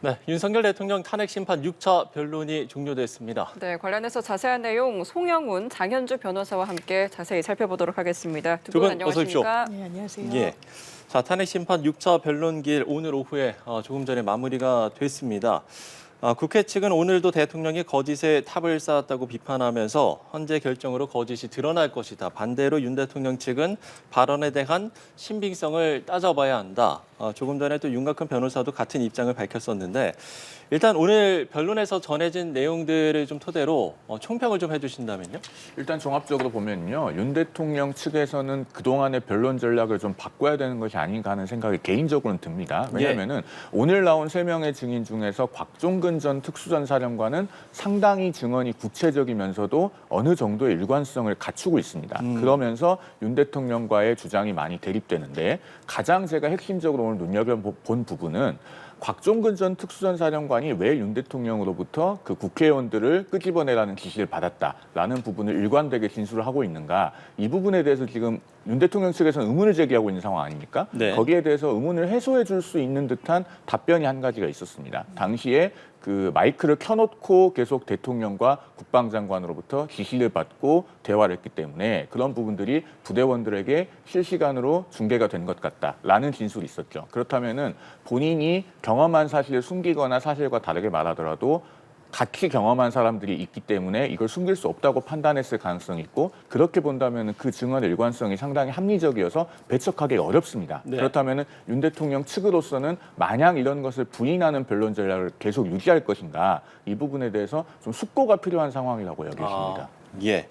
네, 윤석열 대통령 탄핵 심판 6차 변론이 종료됐습니다. 네, 관련해서 자세한 내용 송영훈, 장현주 변호사와 함께 자세히 살펴보도록 하겠습니다. 두 분 안녕하십니까? 네, 안녕하세요. 예. 자, 탄핵 심판 6차 변론길 오늘 오후에 조금 전에 마무리가 됐습니다. 국회 측은 오늘도 대통령이 거짓의 탑을 쌓았다고 비판하면서 헌재 결정으로 거짓이 드러날 것이다. 반대로 윤 대통령 측은 발언에 대한 신빙성을 따져봐야 한다. 조금 전에 또 윤곽근 변호사도 같은 입장을 밝혔었는데 일단 오늘 변론에서 전해진 내용들을 좀 토대로 총평을 좀 해주신다면요. 일단 종합적으로 보면요. 윤 대통령 측에서는 그동안의 변론 전략을 좀 바꿔야 되는 것이 아닌가 하는 생각이 개인적으로는 듭니다. 왜냐하면은 오늘 나온 3명의 증인 중에서 곽종근 전 특수전 사령관은 상당히 증언이 구체적이면서도 어느 정도의 일관성을 갖추고 있습니다. 그러면서 윤 대통령과의 주장이 많이 대립되는데 가장 제가 핵심적으로 오늘 눈여겨본 부분은 곽종근 전 특수전 사령관이 왜 윤 대통령으로부터 그 국회의원들을 끄집어내라는 지시를 받았다라는 부분을 일관되게 진술을 하고 있는가. 이 부분에 대해서 지금 윤 대통령 측에서는 의문을 제기하고 있는 상황 아닙니까? 네. 거기에 대해서 의문을 해소해 줄 수 있는 듯한 답변이 한 가지가 있었습니다. 당시에 그 마이크를 켜놓고 계속 대통령과 국방장관으로부터 지시를 받고 대화를 했기 때문에 그런 부분들이 부대원들에게 실시간으로 중계가 된 것 같다라는 진술이 있었죠. 그렇다면은 본인이 경험한 사실을 숨기거나 사실과 다르게 말하더라도 같이 경험한 사람들이 있기 때문에 이걸 숨길 수 없다고 판단했을 가능성이 있고 그렇게 본다면 그 증언의 일관성이 상당히 합리적이어서 배척하기 어렵습니다. 네. 그렇다면 윤 대통령 측으로서는 마냥 이런 것을 부인하는 변론 전략을 계속 유지할 것인가 이 부분에 대해서 좀 숙고가 필요한 상황이라고 여겼습니다. 예.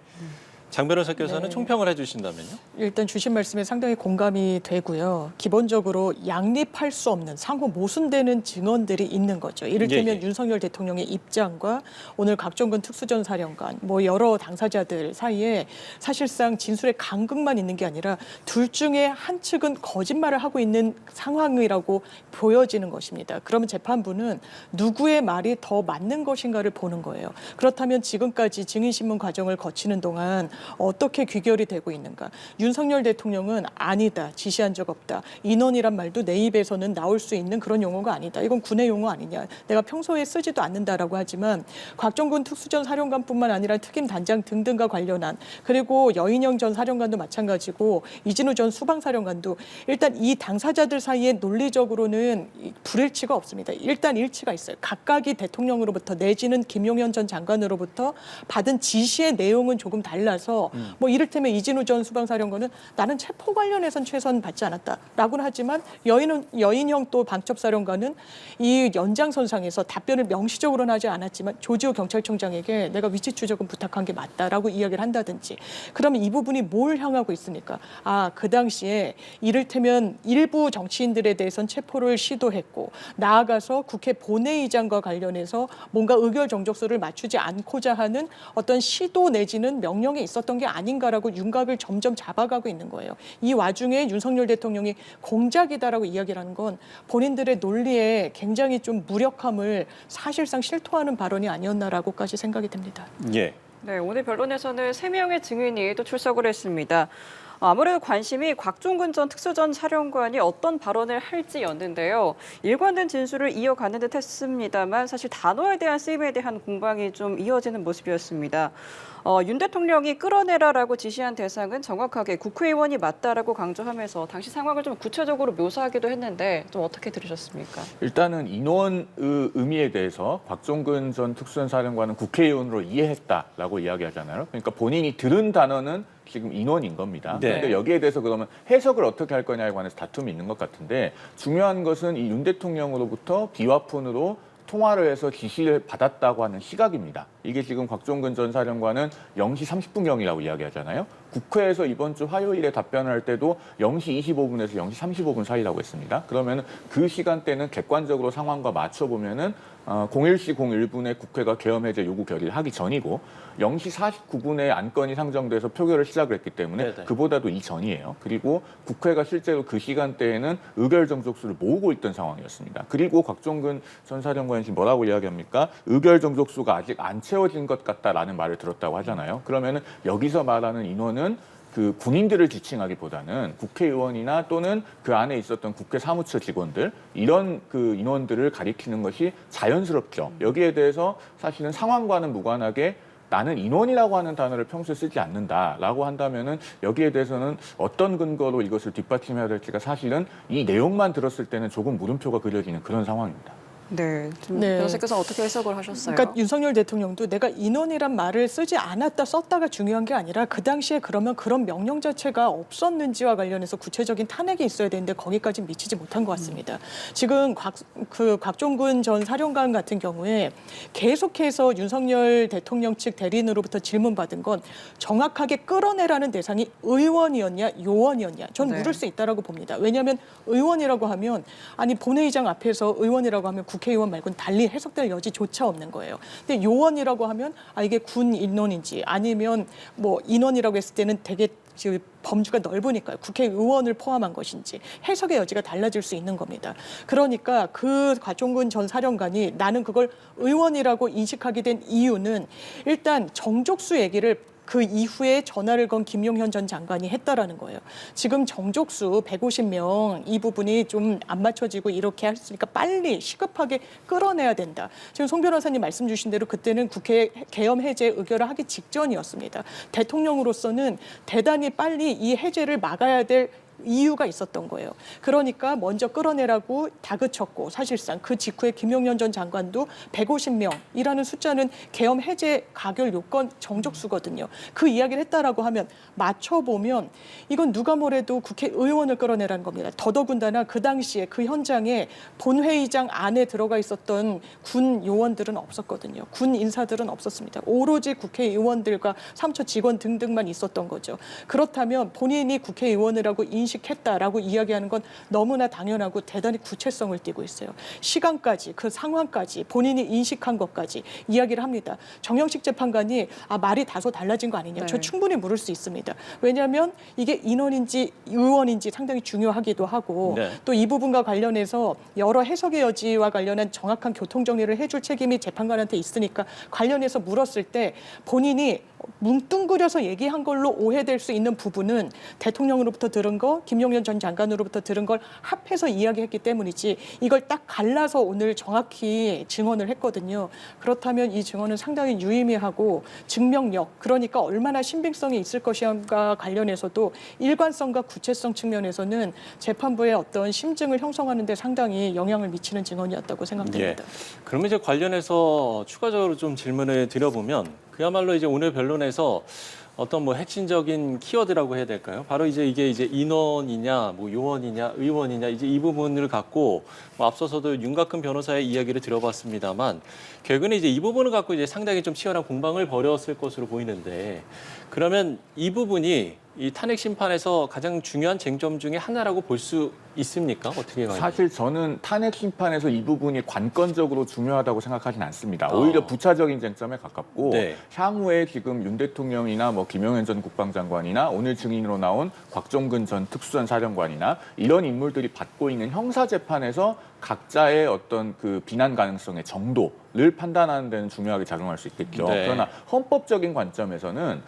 장 변호사께서는 네. 총평을 해주신다면요. 일단 주신 말씀에 상당히 공감이 되고요. 기본적으로 양립할 수 없는 상호 모순되는 증언들이 있는 거죠. 이를테면 예. 윤석열 대통령의 입장과 오늘 곽종근 특수전 사령관, 뭐 여러 당사자들 사이에 사실상 진술의 간극만 있는 게 아니라 둘 중에 한 측은 거짓말을 하고 있는 상황이라고 보여지는 것입니다. 그러면 재판부는 누구의 말이 더 맞는 것인가를 보는 거예요. 그렇다면 지금까지 증인신문 과정을 거치는 동안 어떻게 귀결이 되고 있는가? 윤석열 대통령은 아니다, 지시한 적 없다. 인원이란 말도 내 입에서는 나올 수 있는 그런 용어가 아니다. 이건 군의 용어 아니냐. 내가 평소에 쓰지도 않는다라고 하지만 곽종근 특수전 사령관뿐만 아니라 특임 단장 등등과 관련한 그리고 여인영 전 사령관도 마찬가지고 이진우 전 수방사령관도 일단 이 당사자들 사이에 논리적으로는 불일치가 없습니다. 일단 일치가 있어요. 각각이 대통령으로부터 내지는 김용현 전 장관으로부터 받은 지시의 내용은 조금 달라서 뭐 이를테면 이진우 전 수방사령관은 나는 체포 관련해선 최선 받지 않았다라고는 하지만 여인형 또 방첩사령관은 이 연장선상에서 답변을 명시적으로는 하지 않았지만 조지호 경찰청장에게 내가 위치 추적은 부탁한 게 맞다라고 이야기를 한다든지 그러면 이 부분이 뭘 향하고 있습니까? 그 당시에 이를테면 일부 정치인들에 대해서는 체포를 시도했고 나아가서 국회 본회의장과 관련해서 뭔가 의결 정족수를 맞추지 않고자 하는 어떤 시도 내지는 명령에 있었던 게 아닌가라고 윤곽을 점점 잡아가고 있는 거예요. 이 와중에 윤석열 대통령이 공작이다라고 이야기를 하는 건 본인들의 논리에 굉장히 좀 무력함을 사실상 실토하는 발언이 아니었나라고까지 생각이 됩니다. 예. 네, 오늘 변론에서는 3명의 증인이 또 출석을 했습니다. 아무래도 관심이 곽종근 전 특수전 사령관이 어떤 발언을 할지였는데요. 일관된 진술을 이어가는 듯 했습니다만 사실 단어에 대한 쓰임에 대한 공방이 좀 이어지는 모습이었습니다. 윤 대통령이 끌어내라라고 지시한 대상은 정확하게 국회의원이 맞다라고 강조하면서 당시 상황을 좀 구체적으로 묘사하기도 했는데 좀 어떻게 들으셨습니까? 일단은 인원 의미에 대해서 곽종근 전 특수전 사령관은 국회의원으로 이해했다라고 이야기하잖아요. 그러니까 본인이 들은 단어는 지금 인원인 겁니다. 네. 그런데 여기에 대해서 그러면 해석을 어떻게 할 거냐에 관해서 다툼이 있는 것 같은데 중요한 것은 이 윤 대통령으로부터 비화폰으로 통화를 해서 지시를 받았다고 하는 시각입니다. 이게 지금 곽종근 전 사령관은 0시 30분경이라고 이야기하잖아요. 국회에서 이번 주 화요일에 답변을 할 때도 0시 25분에서 0시 35분 사이라고 했습니다. 그러면 그 시간대는 객관적으로 상황과 맞춰보면은 01시 01분에 국회가 계엄 해제 요구 결의를 하기 전이고 0시 49분에 안건이 상정돼서 표결을 시작을 했기 때문에 네네. 그보다도 이전이에요. 그리고 국회가 실제로 그 시간대에는 의결 정족수를 모으고 있던 상황이었습니다. 그리고 곽종근 전 사령관이 지금 뭐라고 이야기합니까? 의결 정족수가 아직 안 채워진 것 같다라는 말을 들었다고 하잖아요. 그러면은 여기서 말하는 인원은 그 군인들을 지칭하기보다는 국회의원이나 또는 그 안에 있었던 국회 사무처 직원들 이런 그 인원들을 가리키는 것이 자연스럽죠. 여기에 대해서 사실은 상황과는 무관하게 나는 인원이라고 하는 단어를 평소에 쓰지 않는다라고 한다면은 여기에 대해서는 어떤 근거로 이것을 뒷받침해야 될지가 사실은 이 내용만 들었을 때는 조금 물음표가 그려지는 그런 상황입니다. 네, 네. 변호사께서 어떻게 해석을 하셨어요? 그러니까 윤석열 대통령도 내가 인원이란 말을 쓰지 않았다 썼다가 중요한 게 아니라 그 당시에 그러면 그런 명령 자체가 없었는지와 관련해서 구체적인 탄핵이 있어야 되는데 거기까지 미치지 못한 것 같습니다. 지금 곽종근 전 사령관 같은 경우에 계속해서 윤석열 대통령 측 대리인으로부터 질문받은 건 정확하게 끌어내라는 대상이 의원이었냐 요원이었냐 전 네. 물을 수 있다라고 봅니다. 왜냐하면 의원이라고 하면 아니 본회의장 앞에서 의원이라고 하면 국회의원 말고는 달리 해석될 여지조차 없는 거예요. 근데 요원이라고 하면 이게 군 인원인지 아니면 뭐 인원이라고 했을 때는 되게 범주가 넓으니까요. 국회의원을 포함한 것인지 해석의 여지가 달라질 수 있는 겁니다. 그러니까 그 곽종근 전 사령관이 나는 그걸 의원이라고 인식하게 된 이유는 일단 정족수 얘기를 그 이후에 전화를 건 김용현 전 장관이 했다라는 거예요. 지금 정족수 150명 이 부분이 좀 안 맞춰지고 이렇게 했으니까 빨리 시급하게 끌어내야 된다. 지금 송 변호사님 말씀 주신 대로 그때는 국회 계엄 해제 의결을 하기 직전이었습니다. 대통령으로서는 대단히 빨리 이 해제를 막아야 될 이유가 있었던 거예요. 그러니까 먼저 끌어내라고 다그쳤고 사실상 그 직후에 김용현 전 장관도 150명이라는 숫자는 계엄 해제 가결 요건 정족수거든요. 그 이야기를 했다라고 하면 맞춰보면 이건 누가 뭐래도 국회의원을 끌어내라는 겁니다. 더더군다나 그 당시에 그 현장에 본회의장 안에 들어가 있었던 군 요원들은 없었거든요. 군 인사들은 없었습니다. 오로지 국회의원들과 사무처 직원 등등만 있었던 거죠. 그렇다면 본인이 국회의원이라고 인식했다라고 이야기하는 건 너무나 당연하고 대단히 구체성을 띠고 있어요. 시간까지 그 상황까지 본인이 인식한 것까지 이야기를 합니다. 정영식 재판관이 말이 다소 달라진 거 아니냐. 저 네. 충분히 물을 수 있습니다. 왜냐하면 이게 인원인지 의원인지 상당히 중요하기도 하고 네. 또 이 부분과 관련해서 여러 해석의 여지와 관련한 정확한 교통 정리를 해줄 책임이 재판관한테 있으니까 관련해서 물었을 때 본인이 뭉뚱그려서 얘기한 걸로 오해될 수 있는 부분은 대통령으로부터 들은 거, 김용현 전 장관으로부터 들은 걸 합해서 이야기했기 때문이지 이걸 딱 갈라서 오늘 정확히 증언을 했거든요. 그렇다면 이 증언은 상당히 유의미하고 증명력, 그러니까 얼마나 신빙성이 있을 것인가 관련해서도 일관성과 구체성 측면에서는 재판부의 어떤 심증을 형성하는 데 상당히 영향을 미치는 증언이었다고 생각됩니다. 그러면 이제 관련해서 추가적으로 좀 질문을 드려보면 그야말로 이제 오늘 변론에서 어떤 뭐 핵심적인 키워드라고 해야 될까요? 바로 이게 인원이냐, 뭐 요원이냐, 의원이냐 이제 이 부분을 갖고 뭐 앞서서도 윤곽근 변호사의 이야기를 들어봤습니다만 결국은 이제 이 부분을 갖고 이제 상당히 좀 치열한 공방을 벌였을 것으로 보이는데 그러면 이 부분이 이 탄핵 심판에서 가장 중요한 쟁점 중에 하나라고 볼 수 있습니까? 어떻게 봐요? 사실 저는 탄핵 심판에서 이 부분이 관건적으로 중요하다고 생각하진 않습니다. 오히려 부차적인 쟁점에 가깝고 네. 향후에 지금 윤 대통령이나 뭐 김영현 전 국방장관이나 오늘 증인으로 나온 곽종근 전 특수전 사령관이나 이런 인물들이 받고 있는 형사 재판에서 각자의 어떤 그 비난 가능성의 정도를 판단하는 데는 중요하게 작용할 수 있겠죠. 네. 그러나 헌법적인 관점에서는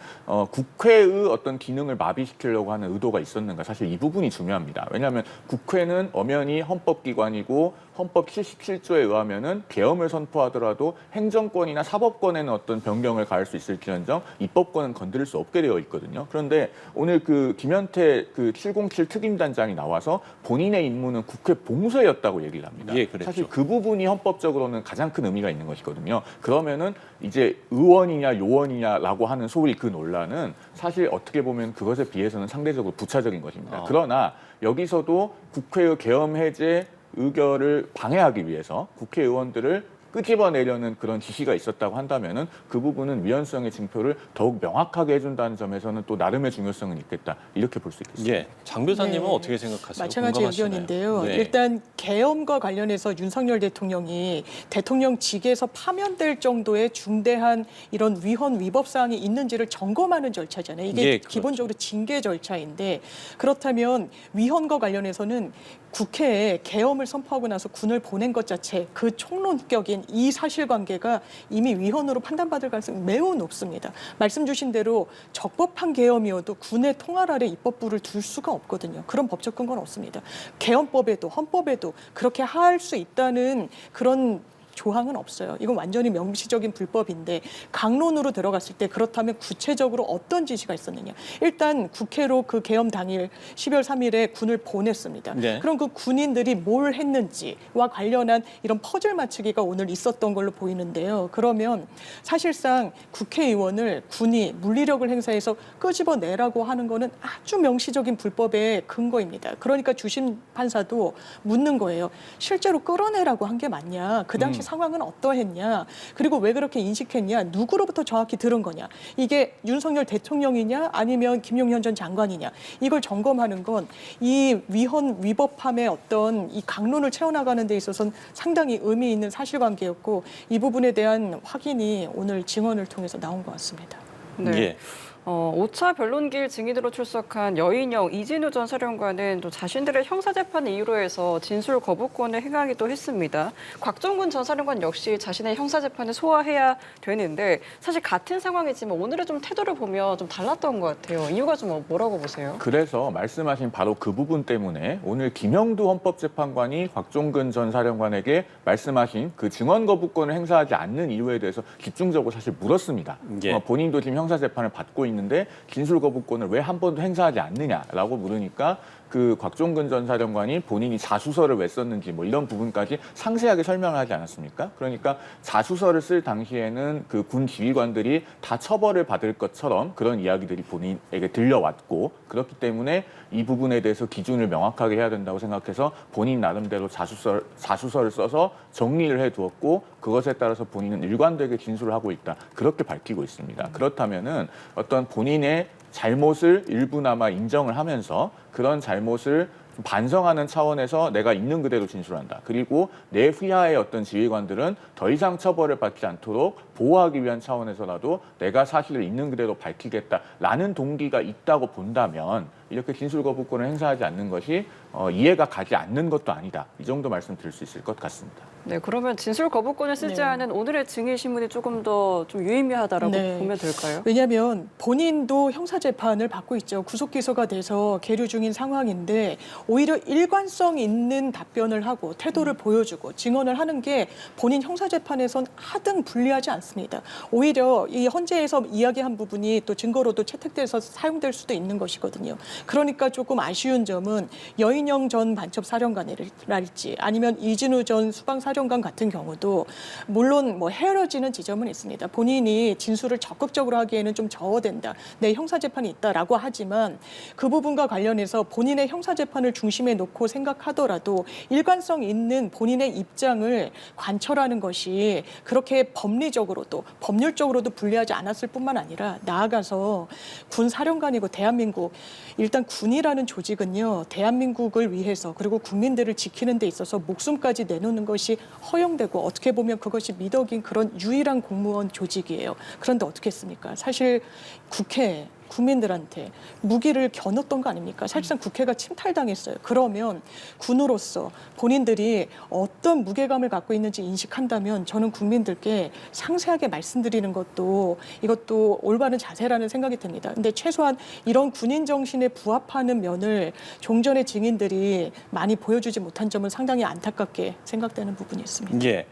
국회의 어떤 기능을 마비시키려고 하는 의도가 있었는가 사실 이 부분이 중요합니다. 왜냐하면 국회는 엄연히 헌법기관이고 헌법 77조에 의하면은 계엄을 선포하더라도 행정권이나 사법권에는 어떤 변경을 가할 수 있을지언정 입법권은 건드릴 수 없게 되어 있거든요. 그런데 오늘 그 김현태 그 707 특임단장이 나와서 본인의 임무는 국회 봉쇄였다고 얘기를 합니다. 예, 그랬죠. 사실 그 부분이 헌법적으로는 가장 큰 의미가 있는 것이거든요. 그러면은 이제 의원이냐 요원이냐라고 하는 소위 그 논란은 사실 어떻게 보면 그것에 비해서는 상대적으로 부차적인 것입니다. 그러나 여기서도 국회의 계엄 해제 의결을 방해하기 위해서 국회의원들을 끄집어내려는 그런 지시가 있었다고 한다면은 그 부분은 위헌성의 징표를 더욱 명확하게 해준다는 점에서는 또 나름의 중요성은 있겠다 이렇게 볼 수 있겠습니다. 예, 장 변호사님은 네. 어떻게 생각하세요? 마찬가지 공감하시나요? 의견인데요. 네. 일단 계엄과 관련해서 윤석열 대통령이 대통령직에서 파면될 정도의 중대한 이런 위헌 위법 사항이 있는지를 점검하는 절차잖아요. 이게 예, 그렇죠. 기본적으로 징계 절차인데 그렇다면 위헌과 관련해서는 국회에 계엄을 선포하고 나서 군을 보낸 것 자체 그 총론격인 이 사실관계가 이미 위헌으로 판단받을 가능성이 매우 높습니다. 말씀 주신 대로 적법한 계엄이어도 군의 통할 아래 입법부를 둘 수가 없거든요. 그런 법적 근거는 없습니다. 계엄법에도 헌법에도 그렇게 할 수 있다는 그런 조항은 없어요. 이건 완전히 명시적인 불법인데 강론으로 들어갔을 때 그렇다면 구체적으로 어떤 지시가 있었느냐. 일단 국회로 그 계엄 당일 12월 3일에 군을 보냈습니다. 네. 그럼 그 군인들이 뭘 했는지와 관련한 이런 퍼즐 맞추기가 오늘 있었던 걸로 보이는데요. 그러면 사실상 국회의원을 군이 물리력을 행사해서 끄집어내라고 하는 거는 아주 명시적인 불법의 근거입니다. 그러니까 주심 판사도 묻는 거예요. 실제로 끌어내라고 한 게 맞냐? 그 당시 상황은 어떠했냐? 그리고 왜 그렇게 인식했냐? 누구로부터 정확히 들은 거냐? 이게 윤석열 대통령이냐? 아니면 김용현 전 장관이냐? 이걸 점검하는 건 이 위헌 위법함의 어떤 이 강론을 채워나가는 데 있어서는 상당히 의미 있는 사실관계였고 이 부분에 대한 확인이 오늘 증언을 통해서 나온 것 같습니다. 네. 예. 5차 변론길 증인으로 출석한 여인영 이진우 전 사령관은 또 자신들의 형사재판 이유로 해서 진술 거부권을 행하기도 했습니다. 곽종근 전 사령관 역시 자신의 형사재판을 소화해야 되는데 사실 같은 상황이지만 오늘의 좀 태도를 보면 좀 달랐던 것 같아요. 이유가 좀 뭐라고 보세요? 그래서 말씀하신 바로 그 부분 때문에 오늘 김영두 헌법재판관이 곽종근 전 사령관에게 말씀하신 그 증언 거부권을 행사하지 않는 이유에 대해서 집중적으로 사실 물었습니다. 예. 본인도 지금 형사재판을 받고 있는데 진술 거부권을 왜 한 번도 행사하지 않느냐라고 물으니까 그 곽종근 전 사령관이 본인이 자수서를 왜 썼는지 뭐 이런 부분까지 상세하게 설명을 하지 않았습니까? 그러니까 자수서를 쓸 당시에는 그 군 지휘관들이 다 처벌을 받을 것처럼 그런 이야기들이 본인에게 들려왔고 그렇기 때문에 이 부분에 대해서 기준을 명확하게 해야 된다고 생각해서 본인 나름대로 자수서를 써서 정리를 해두었고 그것에 따라서 본인은 일관되게 진술을 하고 있다. 그렇게 밝히고 있습니다. 그렇다면은 어떤 본인의 잘못을 일부나마 인정을 하면서 그런 잘못을 반성하는 차원에서 내가 있는 그대로 진술한다. 그리고 내 휘하의 어떤 지휘관들은 더 이상 처벌을 받지 않도록 보호하기 위한 차원에서라도 내가 사실을 있는 그대로 밝히겠다라는 동기가 있다고 본다면 이렇게 진술 거부권을 행사하지 않는 것이 이해가 가지 않는 것도 아니다. 이 정도 말씀드릴 수 있을 것 같습니다. 네, 그러면 진술 거부권을 쓰지 네. 않은 오늘의 증인 신문이 조금 더 좀 유의미하다라고 네. 보면 될까요? 왜냐하면 본인도 형사재판을 받고 있죠. 구속기소가 돼서 계류 중인 상황인데 오히려 일관성 있는 답변을 하고 태도를 보여주고 증언을 하는 게 본인 형사재판에선 하등 불리하지 않습니다. 오히려 이 헌재에서 이야기한 부분이 또 증거로도 채택돼서 사용될 수도 있는 것이거든요. 그러니까 조금 아쉬운 점은 여인영 전 반첩사령관이랄지 아니면 이진우 전 수방사령관 같은 경우도 물론 뭐 헤어지는 지점은 있습니다. 본인이 진술을 적극적으로 하기에는 좀 저어된다. 내 형사재판이 있다라고 하지만 그 부분과 관련해서 본인의 형사재판을 중심에 놓고 생각하더라도 일관성 있는 본인의 입장을 관철하는 것이 그렇게 법리적으로도 법률적으로도 불리하지 않았을 뿐만 아니라 나아가서 군 사령관이고 대한민국 일단 군이라는 조직은요. 대한민국을 위해서 그리고 국민들을 지키는 데 있어서 목숨까지 내놓는 것이 허용되고 어떻게 보면 그것이 미덕인 그런 유일한 공무원 조직이에요. 그런데 어떻게 했습니까? 사실 국회 국민들한테 무기를 겨눴던 거 아닙니까? 사실상 국회가 침탈당했어요. 그러면 군으로서 본인들이 어떤 무게감을 갖고 있는지 인식한다면 저는 국민들께 상세하게 말씀드리는 것도 이것도 올바른 자세라는 생각이 듭니다. 근데 최소한 이런 군인 정신에 부합하는 면을 종전의 증인들이 많이 보여주지 못한 점은 상당히 안타깝게 생각되는 부분이 있습니다. 예.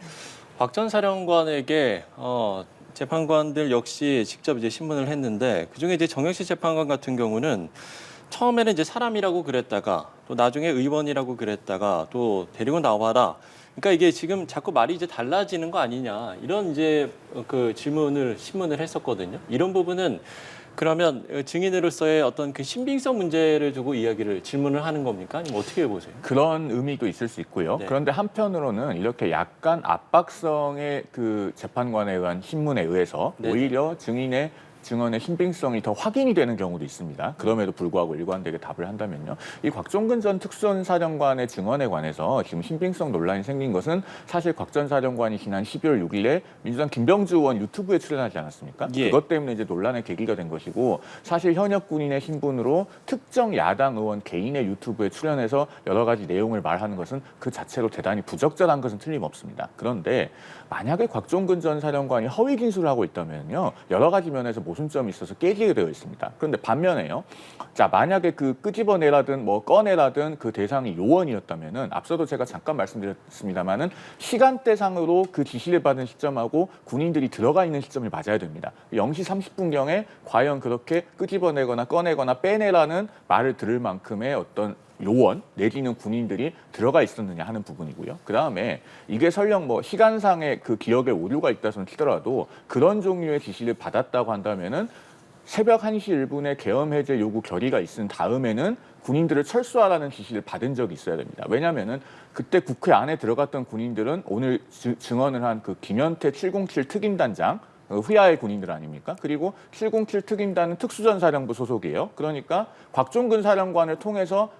박 전 사령관에게 재판관들 역시 직접 이제 신문을 했는데 그중에 이제 정영식 재판관 같은 경우는 처음에는 이제 사람이라고 그랬다가 또 나중에 의원이라고 그랬다가 또 데리고 나와라. 그러니까 이게 지금 자꾸 말이 이제 달라지는 거 아니냐 이런 이제 그 질문을 신문을 했었거든요. 이런 부분은 그러면 증인으로서의 어떤 그 신빙성 문제를 두고 질문을 하는 겁니까? 아니면 어떻게 보세요? 그런 의미도 있을 수 있고요. 네. 그런데 한편으로는 이렇게 약간 압박성의 그 재판관에 의한 신문에 의해서 네. 오히려 증인의 증언의 신빙성이 더 확인이 되는 경우도 있습니다. 그럼에도 불구하고 일관되게 답을 한다면요. 이 곽종근 전 특수전사령관의 증언에 관해서 지금 신빙성 논란이 생긴 것은 사실 곽 전 사령관이 지난 12월 6일에 민주당 김병주 의원 유튜브에 출연하지 않았습니까? 예. 그것 때문에 이제 논란의 계기가 된 것이고 사실 현역 군인의 신분으로 특정 야당 의원 개인의 유튜브에 출연해서 여러 가지 내용을 말하는 것은 그 자체로 대단히 부적절한 것은 틀림없습니다. 그런데 만약에 곽종근 전 사령관이 허위 진술을 하고 있다면요. 여러 가지 면에서 모순점이 있어서 깨지게 되어 있습니다. 그런데 반면에요. 자, 만약에 그 끄집어내라든 뭐 꺼내라든 그 대상이 요원이었다면은 앞서도 제가 잠깐 말씀드렸습니다만은 시간대상으로 그 지시를 받은 시점하고 군인들이 들어가 있는 시점이 맞아야 됩니다. 0시 30분경에 과연 그렇게 끄집어내거나 꺼내거나 빼내라는 말을 들을 만큼의 어떤 요원 내지는 군인들이 들어가 있었느냐 하는 부분이고요. 그다음에 이게 설령 뭐 시간상의 그 기억에 오류가 있다손 치더라도 그런 종류의 지시를 받았다고 한다면은 새벽 1시 1분에 계엄 해제 요구 결의가 있은 다음에는 군인들을 철수하라는 지시를 받은 적이 있어야 됩니다. 왜냐하면은 그때 국회 안에 들어갔던 군인들은 오늘 증언을 한 그 김현태 707 특임단장 후야의 군인들 아닙니까? 그리고 707 특임단은 특수전사령부 소속이에요. 그러니까 곽종근 사령관을 통해서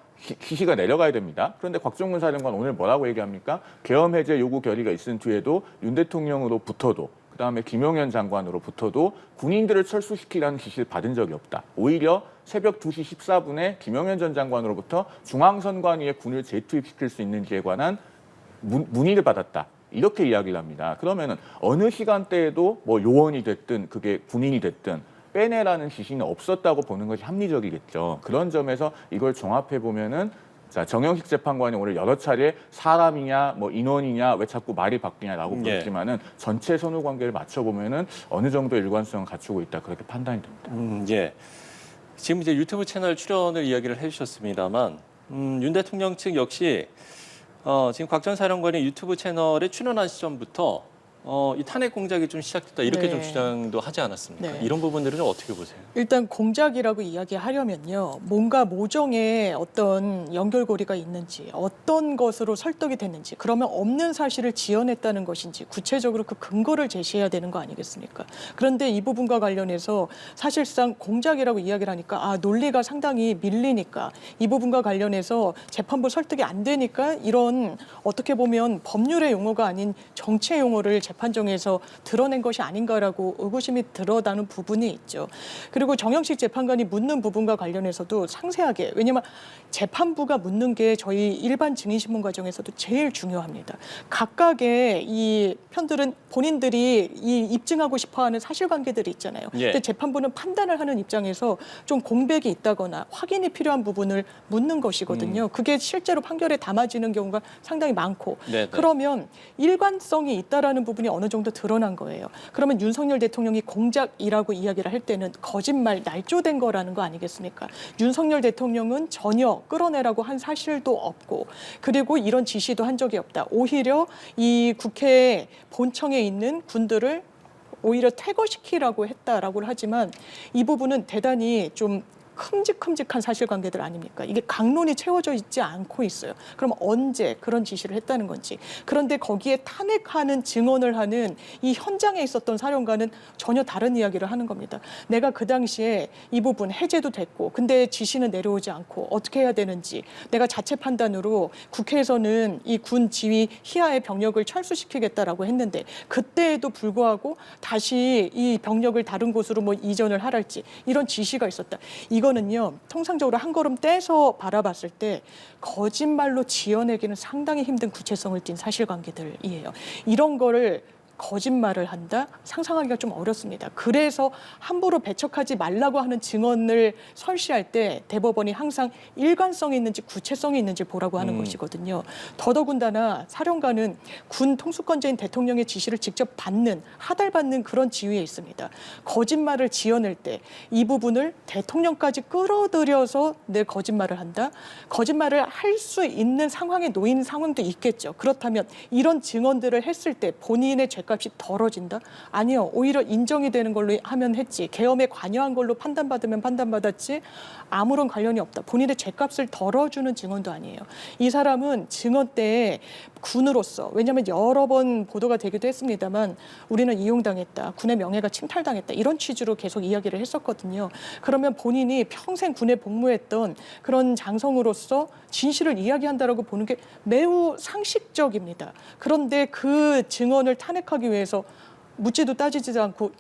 지시가 내려가야 됩니다. 그런데 곽종근 사령관 오늘 뭐라고 얘기합니까? 계엄 해제 요구 결의가 있은 뒤에도 윤 대통령으로부터도 그다음에 김용현 장관으로부터도 군인들을 철수시키라는 지시를 받은 적이 없다. 오히려 새벽 2시 14분에 김용현 전 장관으로부터 중앙선관위에 군을 재투입시킬 수 있는지에 관한 문의를 받았다. 이렇게 이야기를 합니다. 그러면은 어느 시간대에도 뭐 요원이 됐든 그게 군인이 됐든 빼내라는 지시는 없었다고 보는 것이 합리적이겠죠. 그런 점에서 이걸 종합해 보면은 자, 정영식 재판관이 오늘 여러 차례 사람이냐 뭐 인원이냐 왜 자꾸 말이 바뀌냐라고 물었지만은 전체 선후 관계를 맞춰 보면은 어느 정도 일관성을 갖추고 있다 그렇게 판단이 됩니다. 예. 지금 이제 유튜브 채널 출연을 이야기를 해주셨습니다만 윤 대통령 측 역시 지금 곽 전 사령관이 유튜브 채널에 출연한 시점부터 이 탄핵 공작이 좀 시작됐다 이렇게 네. 좀 주장도 하지 않았습니까? 네. 이런 부분들은 좀 어떻게 보세요? 일단 공작이라고 이야기하려면요. 뭔가 모종의 어떤 연결고리가 있는지 어떤 것으로 설득이 됐는지 그러면 없는 사실을 지어냈다는 것인지 구체적으로 그 근거를 제시해야 되는 거 아니겠습니까? 그런데 이 부분과 관련해서 사실상 공작이라고 이야기를 하니까 논리가 상당히 밀리니까 이 부분과 관련해서 재판부 설득이 안 되니까 이런 어떻게 보면 법률의 용어가 아닌 정치의 용어를 재판정에서 드러낸 것이 아닌가라고 의구심이 드러나는 부분이 있죠. 그리고 정영식 재판관이 묻는 부분과 관련해서도 상세하게 왜냐하면 재판부가 묻는 게 저희 일반 증인신문 과정에서도 제일 중요합니다. 각각의 이 편들은 본인들이 이 입증하고 싶어하는 사실관계들이 있잖아요. 예. 근데 재판부는 판단을 하는 입장에서 좀 공백이 있다거나 확인이 필요한 부분을 묻는 것이거든요. 그게 실제로 판결에 담아지는 경우가 상당히 많고 네네. 그러면 일관성이 있다라는 부분이 어느 정도 드러난 거예요. 그러면 윤석열 대통령이 공작이라고 이야기를 할 때는 거짓말, 날조된 거라는 거 아니겠습니까? 윤석열 대통령은 전혀 끌어내라고 한 사실도 없고 그리고 이런 지시도 한 적이 없다. 오히려 이 국회 본청에 있는 군들을 오히려 퇴거시키라고 했다라고 하지만 이 부분은 대단히 좀 큼직큼직한 사실관계들 아닙니까? 이게 강론이 채워져 있지 않고 있어요. 그럼 언제 그런 지시를 했다는 건지. 그런데 거기에 탄핵하는 증언을 하는 이 현장에 있었던 사령관은 전혀 다른 이야기를 하는 겁니다. 내가 그 당시에 이 부분 해제도 됐고 근데 지시는 내려오지 않고 어떻게 해야 되는지 내가 자체 판단으로 국회에서는 이 군 지휘 희하의 병력을 철수시키겠다라고 했는데 그때에도 불구하고 다시 이 병력을 다른 곳으로 뭐 이전을 하랄지 이런 지시가 있었다. 이거는요 통상적으로 한 걸음 떼서 바라봤을 때 거짓말로 지어내기는 상당히 힘든 구체성을 띈 사실관계들이에요. 이런 거를 거짓말을 한다? 상상하기가 좀 어렵습니다. 그래서 함부로 배척하지 말라고 하는 증언을 설시할 때 대법원이 항상 일관성이 있는지 구체성이 있는지 보라고 하는 것이거든요. 더더군다나 사령관은 군 통수권자인 대통령의 지시를 직접 하달받는 그런 지위에 있습니다. 거짓말을 지어낼 때 이 부분을 대통령까지 끌어들여서 내 거짓말을 한다? 거짓말을 할 수 있는 상황에 놓인 상황도 있겠죠. 그렇다면 이런 증언들을 했을 때 본인의 죄가 죄값이 덜어진다? 아니요. 오히려 인정이 되는 걸로 하면 했지. 계엄에 관여한 걸로 판단받으면 판단받았지 아무런 관련이 없다. 본인의 죄값을 덜어주는 증언도 아니에요. 이 사람은 증언 때 군으로서, 왜냐하면 여러 번 보도가 되기도 했습니다만 우리는 이용당했다. 군의 명예가 침탈당했다. 이런 취지로 계속 이야기를 했었거든요. 그러면 본인이 평생 군에 복무했던 그런 장성으로서 진실을 이야기한다라고 보는 게 매우 상식적입니다. 그런데 그 증언을 탄핵하기 위해서 묻지도 따지지도 않고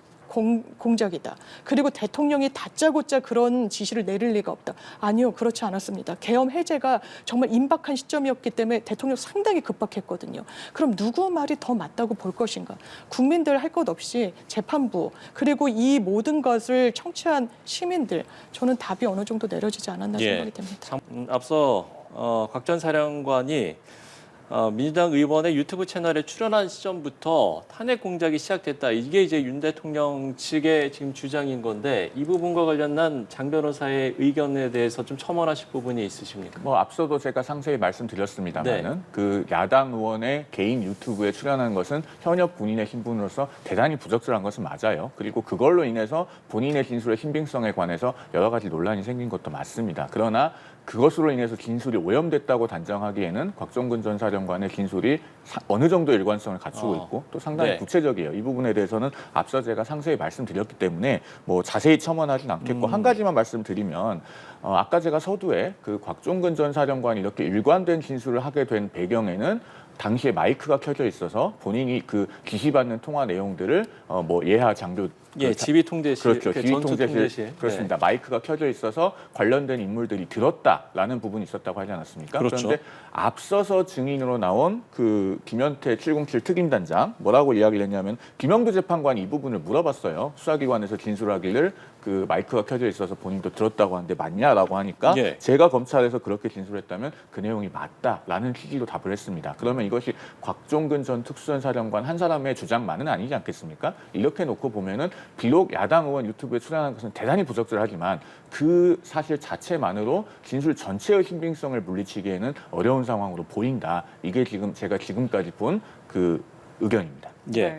공작이다. 그리고 대통령이 다짜고짜 그런 지시를 내릴 리가 없다. 아니요, 그렇지 않았습니다. 계엄 해제가 정말 임박한 시점이었기 때문에 대통령 상당히 급박했거든요. 그럼 누구 말이 더 맞다고 볼 것인가? 국민들 할 것 없이 재판부 그리고 이 모든 것을 청취한 시민들, 저는 답이 어느 정도 내려지지 않았나 생각이 됩니다. 앞서 곽 전 사령관이 민주당 의원의 유튜브 채널에 출연한 시점부터 탄핵 공작이 시작됐다. 이게 이제 윤 대통령 측의 지금 주장인 건데 이 부분과 관련한 장 변호사의 의견에 대해서 좀 첨언하실 부분이 있으십니까? 뭐 앞서도 제가 상세히 말씀드렸습니다만은 그 야당 의원의 개인 유튜브에 출연한 것은 현역 본인의 신분으로서 대단히 부적절한 것은 맞아요. 그리고 그걸로 인해서 본인의 진술의 신빙성에 관해서 여러 가지 논란이 생긴 것도 맞습니다. 그러나 그것으로 인해서 진술이 오염됐다고 단정하기에는 곽종근 전 사령관의 진술이 어느 정도 일관성을 갖추고 있고 또 상당히 구체적이에요. 이 부분에 대해서는 앞서 제가 상세히 말씀드렸기 때문에 뭐 자세히 첨언하진 않겠고 한 가지만 말씀드리면 아까 제가 서두에 그 곽종근 전 사령관이 이렇게 일관된 진술을 하게 된 배경에는 당시에 마이크가 켜져 있어서 본인이 그 지시받는 통화 내용들을 뭐 예하 장교 지휘 통제실, 그렇죠. 지휘 통제실 그렇습니다. 마이크가 켜져 있어서 관련된 인물들이 들었다라는 부분이 있었다고 하지 않았습니까? 그렇죠. 그런데 앞서서 증인으로 나온 그 김현태 707 특임단장 뭐라고 이야기를 했냐면 김영두 재판관이 이 부분을 물어봤어요. 수사기관에서 진술하기를 그 마이크가 켜져 있어서 본인도 들었다고 하는데 맞냐라고 하니까 제가 검찰에서 그렇게 진술했다면 그 내용이 맞다라는 취지로 답을 했습니다. 그러면 이것이 곽종근 전 특수전사령관 한 사람의 주장만은 아니지 않겠습니까? 이렇게 놓고 보면은 비록 야당 의원 유튜브에 출연한 것은 대단히 부적절하지만 그 사실 자체만으로 진술 전체의 신빙성을 물리치기에는 어려운 상황으로 보인다. 이게 지금 제가 지금까지 본 그 의견입니다. 예.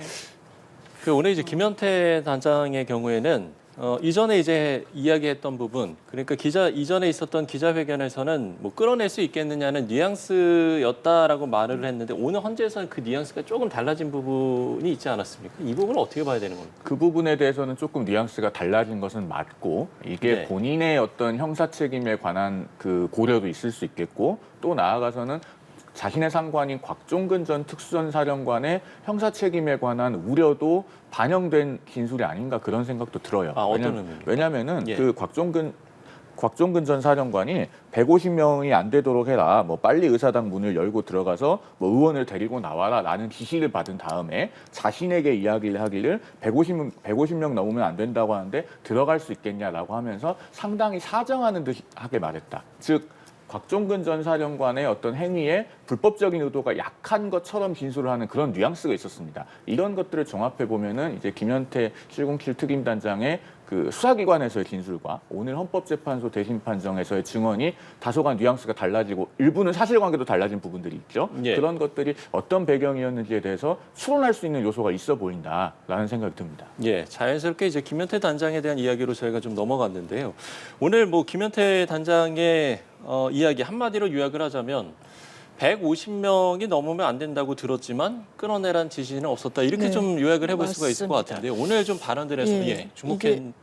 그 오늘 이제 김현태 단장의 경우에는 이전에 이제 이야기했던 부분, 그러니까 이전에 있었던 기자회견에서는 뭐 끌어낼 수 있겠느냐는 뉘앙스였다라고 말을 했는데 오늘 헌재에서는 그 뉘앙스가 조금 달라진 부분이 있지 않았습니까? 이 부분은 어떻게 봐야 되는 겁니까? 그 부분에 대해서는 조금 뉘앙스가 달라진 것은 맞고 이게 본인의 어떤 형사 책임에 관한 그 고려도 있을 수 있겠고 또 나아가서는 자신의 상관인 곽종근 전 특수전사령관의 형사 책임에 관한 우려도 반영된 진술이 아닌가 그런 생각도 들어요. 어떤 의미입니까? 왜냐하면은 그 곽종근 전 사령관이 150명이 안 되도록 해라. 뭐 빨리 의사당 문을 열고 들어가서 뭐 의원을 데리고 나와라라는 지시를 받은 다음에 자신에게 이야기를 하기를 150명 넘으면 안 된다고 하는데 들어갈 수 있겠냐라고 하면서 상당히 사정하는 듯하게 말했다. 즉 곽종근 전 사령관의 어떤 행위에 불법적인 의도가 약한 것처럼 진술을 하는 그런 뉘앙스가 있었습니다. 이런 것들을 종합해 보면은 이제 김현태 707 특임단장의 그 수사기관에서의 진술과 오늘 헌법재판소 대신 판정에서의 증언이 다소간 뉘앙스가 달라지고 일부는 사실관계도 달라진 부분들이 있죠. 그런 것들이 어떤 배경이었는지에 대해서 추론할 수 있는 요소가 있어 보인다라는 생각이 듭니다. 자연스럽게 이제 김현태 단장에 대한 이야기로 저희가 좀 넘어갔는데요. 오늘 뭐 김현태 단장의 이야기 한마디로 요약을 하자면 150명이 넘으면 안 된다고 들었지만 끊어내란 지시는 없었다. 이렇게 좀 요약을 해볼 수가 있을 것 같은데 오늘 좀 발언들에서 주목한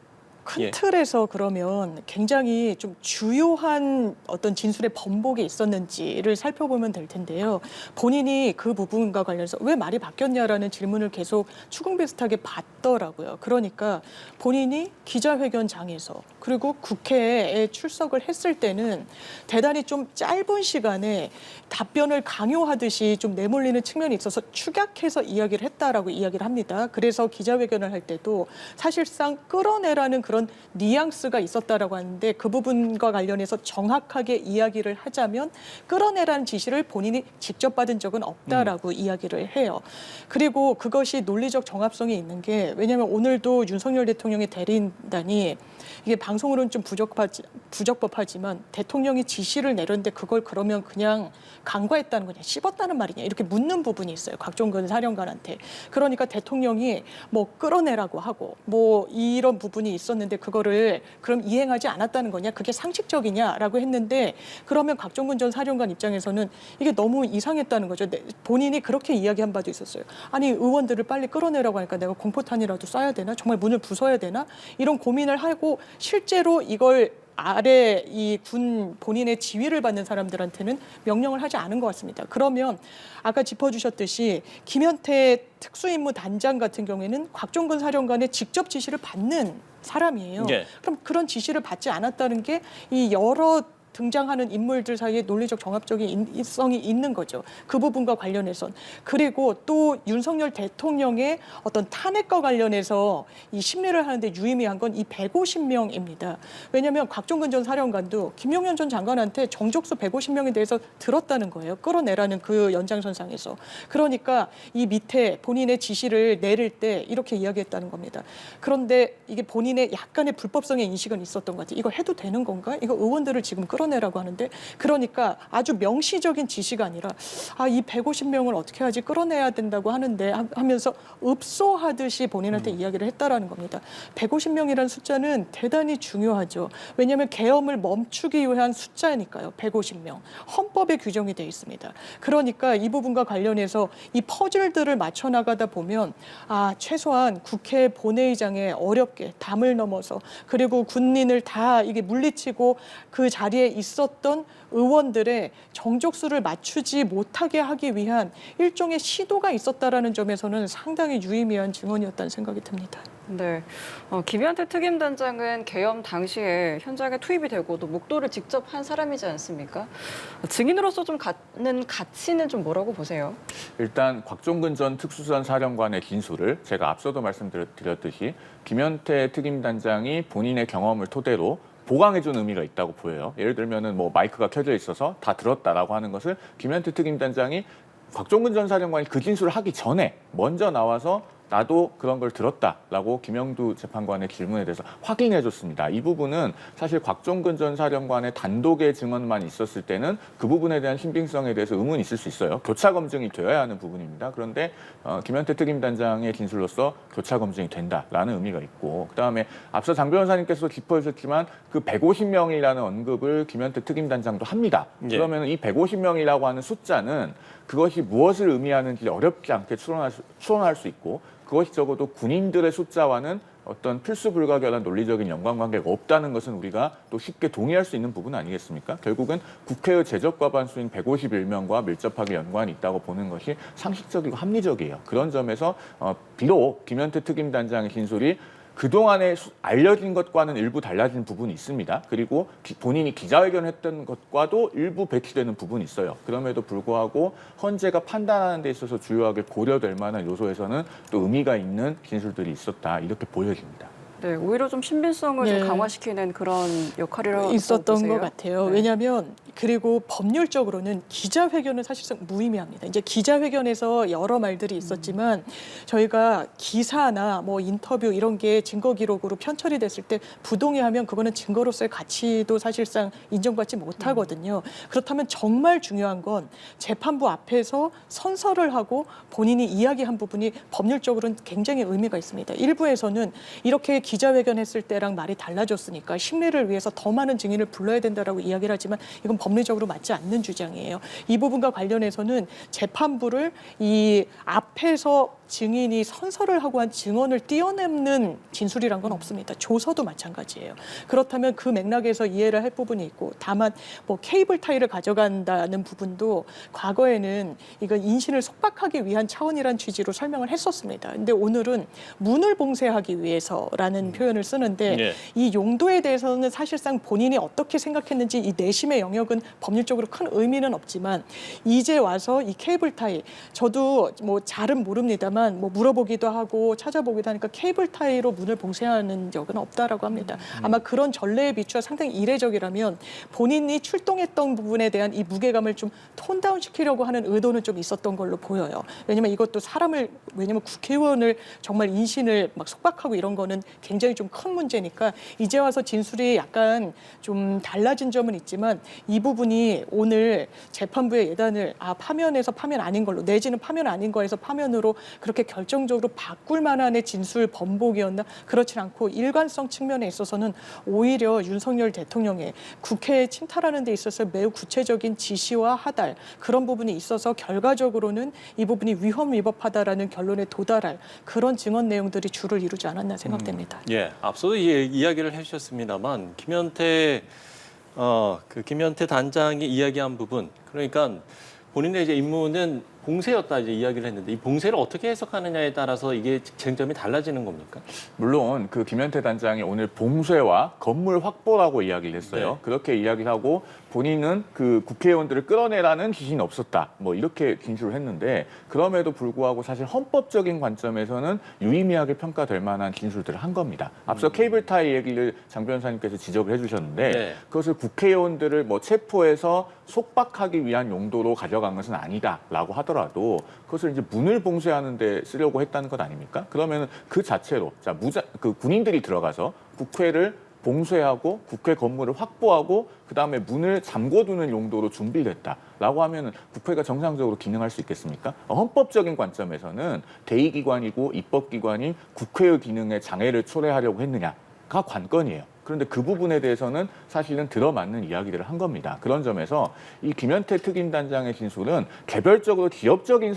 큰 틀에서 그러면 굉장히 좀 주요한 어떤 진술의 번복이 있었는지를 살펴보면 될 텐데요. 본인이 그 부분과 관련해서 왜 말이 바뀌었냐라는 질문을 계속 추궁비슷하게 받더라고요. 그러니까 본인이 기자회견장에서 그리고 국회에 출석을 했을 때는 대단히 좀 짧은 시간에 답변을 강요하듯이 좀 내몰리는 측면이 있어서 축약해서 이야기를 했다라고 이야기를 합니다. 그래서 기자회견을 할 때도 사실상 끌어내라는 그 그런 뉘앙스가 있었다라고 하는데 그 부분과 관련해서 정확하게 이야기를 하자면 끌어내라는 지시를 본인이 직접 받은 적은 없다라고 이야기를 해요. 그리고 그것이 논리적 정합성이 있는 게 왜냐하면 오늘도 윤석열 대통령의 대리인단이 이게 방송으로는 좀 부적법하지만 대통령이 지시를 내렸는데 그걸 그러면 그냥 간과했다는 거냐, 씹었다는 말이냐 이렇게 묻는 부분이 있어요. 곽종근 사령관한테. 그러니까 대통령이 뭐 끌어내라고 하고 뭐 이런 부분이 있었는데 그거를 그럼 이행하지 않았다는 거냐, 그게 상식적이냐라고 했는데 그러면 곽종근 전 사령관 입장에서는 이게 너무 이상했다는 거죠. 본인이 그렇게 이야기한 바도 있었어요. 아니 의원들을 빨리 끌어내라고 하니까 내가 공포탄이라도 쏴야 되나, 정말 문을 부숴야 되나 이런 고민을 하고 실제로 이걸 아래 이 군 본인의 지휘를 받는 사람들한테는 명령을 하지 않은 것 같습니다. 그러면 아까 짚어주셨듯이 김현태 특수임무단장 같은 경우에는 곽종근 사령관의 직접 지시를 받는 사람이에요. 예. 그럼 그런 지시를 받지 않았다는 게 이 여러 등장하는 인물들 사이에 논리적 정합적인 성이 있는 거죠. 그 부분과 관련해선. 그리고 또 윤석열 대통령의 어떤 탄핵과 관련해서 이 심리를 하는데 유의미한 건 이 150명입니다. 왜냐하면 곽종근 전 사령관도 김용현 전 장관한테 정족수 150명에 대해서 들었다는 거예요. 끌어내라는 그 연장선상에서. 그러니까 이 밑에 본인의 지시를 내릴 때 이렇게 이야기했다는 겁니다. 그런데 이게 본인의 약간의 불법성의 인식은 있었던 것 같아요. 이거 해도 되는 건가? 이거 의원들을 지금 끌어내라고 하는데 그러니까 아주 명시적인 지시가 아니라 이 150명을 어떻게 하지 끌어내야 된다고 하는데 하면서 읍소하듯이 본인한테 이야기를 했다라는 겁니다. 150명이라는 숫자는 대단히 중요하죠. 왜냐하면 계엄을 멈추기 위한 숫자니까요. 150명. 헌법에 규정이 되어 있습니다. 그러니까 이 부분과 관련해서 이 퍼즐들을 맞춰 나가다 보면 최소한 국회 본회의장에 어렵게 담을 넘어서 그리고 군인을 다 이게 물리치고 그 자리에 있었던 의원들의 정족수를 맞추지 못하게 하기 위한 일종의 시도가 있었다라는 점에서는 상당히 유의미한 증언이었다는 생각이 듭니다. 네, 김현태 특임단장은 계엄 당시에 현장에 투입이 되고 또 목도를 직접 한 사람이지 않습니까? 증인으로서 좀 갖는 가치는 좀 뭐라고 보세요? 일단 곽종근 전 특수전 사령관의 진술을 제가 앞서도 말씀드렸듯이 김현태 특임단장이 본인의 경험을 토대로 보강해준 의미가 있다고 보여요. 예를 들면은 뭐 마이크가 켜져 있어서 다 들었다라고 하는 것을 김현태 특임단장이 곽종근 전 사령관이 그 진술을 하기 전에 먼저 나와서 나도 그런 걸 들었다라고 김영두 재판관의 질문에 대해서 확인해줬습니다. 이 부분은 사실 곽종근 전 사령관의 단독의 증언만 있었을 때는 그 부분에 대한 신빙성에 대해서 의문이 있을 수 있어요. 교차 검증이 되어야 하는 부분입니다. 그런데 김현태 특임단장의 진술로서 교차 검증이 된다라는 의미가 있고 그다음에 앞서 장 변호사님께서 짚어주셨지만 그 150명이라는 언급을 김현태 특임단장도 합니다. 예. 그러면 이 150명이라고 하는 숫자는 그것이 무엇을 의미하는지 어렵지 않게 추론할 수 있고 그것이 적어도 군인들의 숫자와는 어떤 필수 불가결한 논리적인 연관관계가 없다는 것은 우리가 또 쉽게 동의할 수 있는 부분 아니겠습니까? 결국은 국회의 제적과반수인 151명과 밀접하게 연관이 있다고 보는 것이 상식적이고 합리적이에요. 그런 점에서 비록 김현태 특임단장의 진술이 그동안에 알려진 것과는 일부 달라진 부분이 있습니다. 그리고 본인이 기자회견을 했던 것과도 일부 배치되는 부분이 있어요. 그럼에도 불구하고 헌재가 판단하는 데 있어서 주요하게 고려될 만한 요소에서는 또 의미가 있는 진술들이 있었다. 이렇게 보여집니다. 네, 오히려 좀 신빙성을 좀 강화시키는 그런 역할이라고 있었던 보세요? 것 같아요. 네. 왜냐하면 그리고 법률적으로는 기자회견은 사실상 무의미합니다. 이제 기자회견에서 여러 말들이 있었지만 저희가 기사나 뭐 인터뷰 이런 게 증거 기록으로 편철이 됐을 때 부동의하면 그거는 증거로서의 가치도 사실상 인정받지 못하거든요. 그렇다면 정말 중요한 건 재판부 앞에서 선서를 하고 본인이 이야기한 부분이 법률적으로는 굉장히 의미가 있습니다. 일부에서는 이렇게 기자회견했을 때랑 말이 달라졌으니까 심리를 위해서 더 많은 증인을 불러야 된다라고 이야기를 하지만 이건 법리적으로 맞지 않는 주장이에요. 이 부분과 관련해서는 재판부를 이 앞에서 증인이 선서를 하고 한 증언을 띄어내는 진술이란 건 없습니다. 조서도 마찬가지예요. 그렇다면 그 맥락에서 이해를 할 부분이 있고 다만 뭐 케이블 타이를 가져간다는 부분도 과거에는 이건 인신을 속박하기 위한 차원이란 취지로 설명을 했었습니다. 근데 오늘은 문을 봉쇄하기 위해서라는 표현을 쓰는데 네. 이 용도에 대해서는 사실상 본인이 어떻게 생각했는지 이 내심의 영역은 법률적으로 큰 의미는 없지만 이제 와서 이 케이블 타이 저도 뭐 잘은 모릅니다만 하지만 뭐 물어보기도 하고 찾아보기도 하니까 케이블 타이로 문을 봉쇄하는 적은 없다라고 합니다. 아마 그런 전례에 비추어 상당히 이례적이라면 본인이 출동했던 부분에 대한 이 무게감을 좀 톤다운 시키려고 하는 의도는 좀 있었던 걸로 보여요. 왜냐면 이것도 왜냐면 국회의원을 정말 인신을 막 속박하고 이런 거는 굉장히 좀 큰 문제니까 이제 와서 진술이 약간 좀 달라진 점은 있지만 이 부분이 오늘 재판부의 예단을 파면에서 파면 아닌 걸로 내지는 파면 아닌 거에서 파면으로 그렇게 결정적으로 바꿀 만한의 진술 번복이었나 그렇진 않고 일관성 측면에 있어서는 오히려 윤석열 대통령의 국회에 침탈하는 데 있어서 매우 구체적인 지시와 하달 그런 부분이 있어서 결과적으로는 이 부분이 위헌 위법하다라는 결론에 도달할 그런 증언 내용들이 주를 이루지 않았나 생각됩니다. 예, 앞서도 이야기를 해주셨습니다만 김현태 단장이 이야기한 부분, 그러니까 본인의 이제 임무는 봉쇄였다 이제 이야기를 했는데 이 봉쇄를 어떻게 해석하느냐에 따라서 이게 쟁점이 달라지는 겁니까? 물론 그 김현태 단장이 오늘 봉쇄와 건물 확보라고 이야기를 했어요. 네. 그렇게 이야기하고 본인은 그 국회의원들을 끌어내라는 지시는 없었다. 뭐 이렇게 진술을 했는데 그럼에도 불구하고 사실 헌법적인 관점에서는 유의미하게 평가될 만한 진술들을 한 겁니다. 앞서 케이블타이 얘기를 장 변호사님께서 지적을 해주셨는데 네. 그것을 국회의원들을 뭐 체포해서 속박하기 위한 용도로 가져간 것은 아니다라고 하더라도 그것을 이제 문을 봉쇄하는 데 쓰려고 했다는 것 아닙니까? 그러면 그 자체로 그 군인들이 들어가서 국회를 봉쇄하고 국회 건물을 확보하고 그다음에 문을 잠궈두는 용도로 준비를 했다라고 하면 국회가 정상적으로 기능할 수 있겠습니까? 헌법적인 관점에서는 대의기관이고 입법기관인 국회의 기능에 장애를 초래하려고 했느냐가 관건이에요. 그런데 그 부분에 대해서는 사실은 들어맞는 이야기들을 한 겁니다. 그런 점에서 이 김현태 특임단장의 진술은 개별적으로 기업적인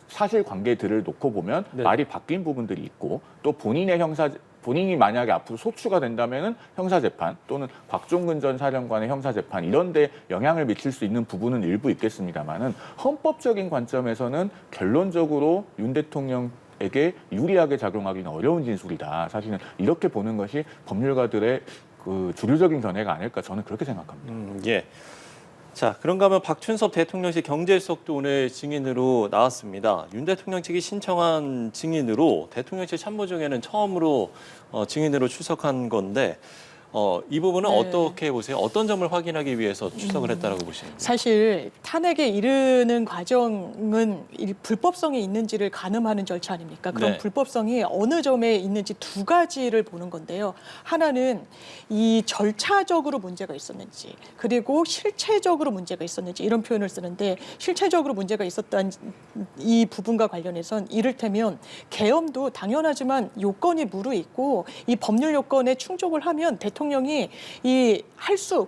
사실관계들을 놓고 보면 네. 말이 바뀐 부분들이 있고 또 본인이 만약에 앞으로 소추가 된다면은 형사재판 또는 곽종근 전 사령관의 형사재판 이런 데 영향을 미칠 수 있는 부분은 일부 있겠습니다만은 헌법적인 관점에서는 결론적으로 윤 대통령에게 유리하게 작용하기는 어려운 진술이다. 사실은 이렇게 보는 것이 법률가들의 그 주류적인 견해가 아닐까 저는 그렇게 생각합니다. 예. 자, 그런가 하면 박춘섭 대통령실 경제수석도 오늘 증인으로 나왔습니다. 윤 대통령 측이 신청한 증인으로 대통령실 참모중에는 처음으로 증인으로 출석한 건데 이 부분은 네. 어떻게 보세요? 어떤 점을 확인하기 위해서 출석을 했다라고 보시는 거예요? 사실 탄핵에 이르는 과정은 불법성이 있는지를 가늠하는 절차 아닙니까? 그럼 네. 불법성이 어느 점에 있는지 두 가지를 보는 건데요. 하나는 이 절차적으로 문제가 있었는지 그리고 실체적으로 문제가 있었는지 이런 표현을 쓰는데 실체적으로 문제가 있었던 이 부분과 관련해선 이를테면 계엄도 당연하지만 요건이 무르익고 이 법률 요건에 충족을 하면 대통령이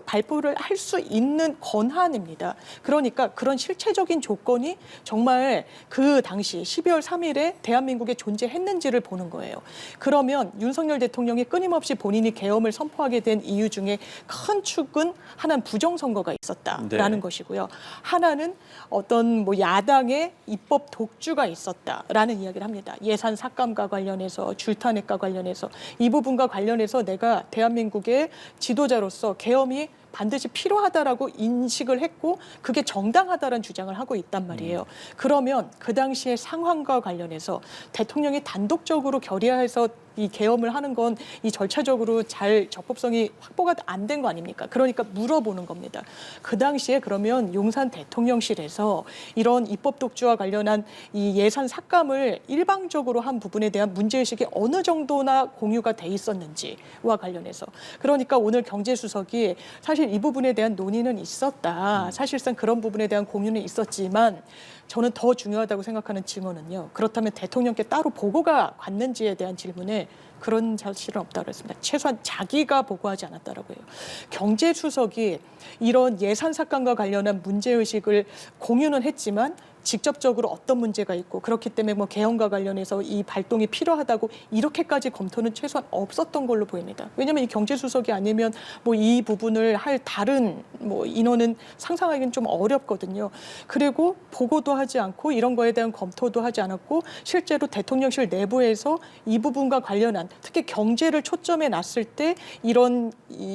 발표를 할 수 있는 권한입니다. 그러니까 그런 실체적인 조건이 정말 그 당시 12월 3일에 대한민국에 존재했는지를 보는 거예요. 그러면 윤석열 대통령이 끊임없이 본인이 계엄을 선포하게 된 이유 중에 큰 축은 하나는 부정선거가 있었다라는 네. 것이고요. 하나는 어떤 뭐 야당의 입법 독주가 있었다라는 이야기를 합니다. 예산 삭감과 관련해서 줄탄핵과 관련해서 이 부분과 관련해서 내가 대한민국의 지도자로서 계엄이 반드시 필요하다라고 인식을 했고 그게 정당하다라는 주장을 하고 있단 말이에요. 그러면 그 당시의 상황과 관련해서 대통령이 단독적으로 결의해서 이 계엄을 하는 건 이 절차적으로 잘 적법성이 확보가 안 된 거 아닙니까? 그러니까 물어보는 겁니다. 그 당시에 그러면 용산 대통령실에서 이런 입법 독주와 관련한 이 예산 삭감을 일방적으로 한 부분에 대한 문제의식이 어느 정도나 공유가 돼 있었는지와 관련해서 그러니까 오늘 경제수석이 사실 이 부분에 대한 논의는 있었다. 사실상 그런 부분에 대한 공유는 있었지만 저는 더 중요하다고 생각하는 증언은요. 그렇다면 대통령께 따로 보고가 갔는지에 대한 질문에 그런 사실은 없다고 했습니다. 최소한 자기가 보고하지 않았다라고 해요. 경제수석이 이런 예산 삭감과 관련한 문제의식을 공유는 했지만 직접적으로 어떤 문제가 있고 그렇기 때문에 뭐 개헌과 관련해서 이 발동이 필요하다고 이렇게까지 검토는 최소한 없었던 걸로 보입니다. 왜냐하면 이 경제수석이 아니면 뭐 이 부분을 할 다른 뭐 인원은 상상하기는 좀 어렵거든요. 그리고 보고도 하지 않고 이런 거에 대한 검토도 하지 않았고 실제로 대통령실 내부에서 이 부분과 관련한 특히 경제를 초점에 놨을 때 이런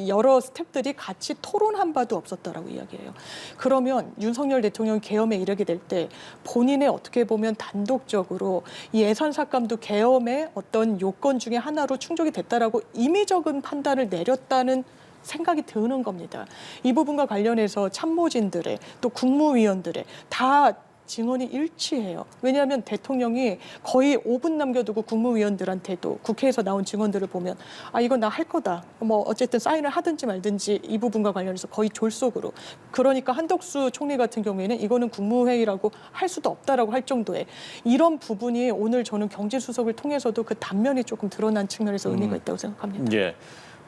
여러 스텝들이 같이 토론한 바도 없었다라고 이야기해요. 그러면 윤석열 대통령 계엄에 이르게 될 때 본인의 어떻게 보면 단독적으로 이 예산 삭감도 계엄의 어떤 요건 중에 하나로 충족이 됐다라고 임의적인 판단을 내렸다는 생각이 드는 겁니다. 이 부분과 관련해서 참모진들의 또 국무위원들의 다 증언이 일치해요. 왜냐하면 대통령이 거의 5분 남겨두고 국무위원들한테도 국회에서 나온 증언들을 보면 이건 나 할 거다. 뭐 어쨌든 사인을 하든지 말든지 이 부분과 관련해서 거의 졸속으로. 그러니까 한덕수 총리 같은 경우에는 이거는 국무회의라고 할 수도 없다라고 할 정도의 이런 부분이 오늘 저는 경제수석을 통해서도 그 단면이 조금 드러난 측면에서 의미가 있다고 생각합니다. 예.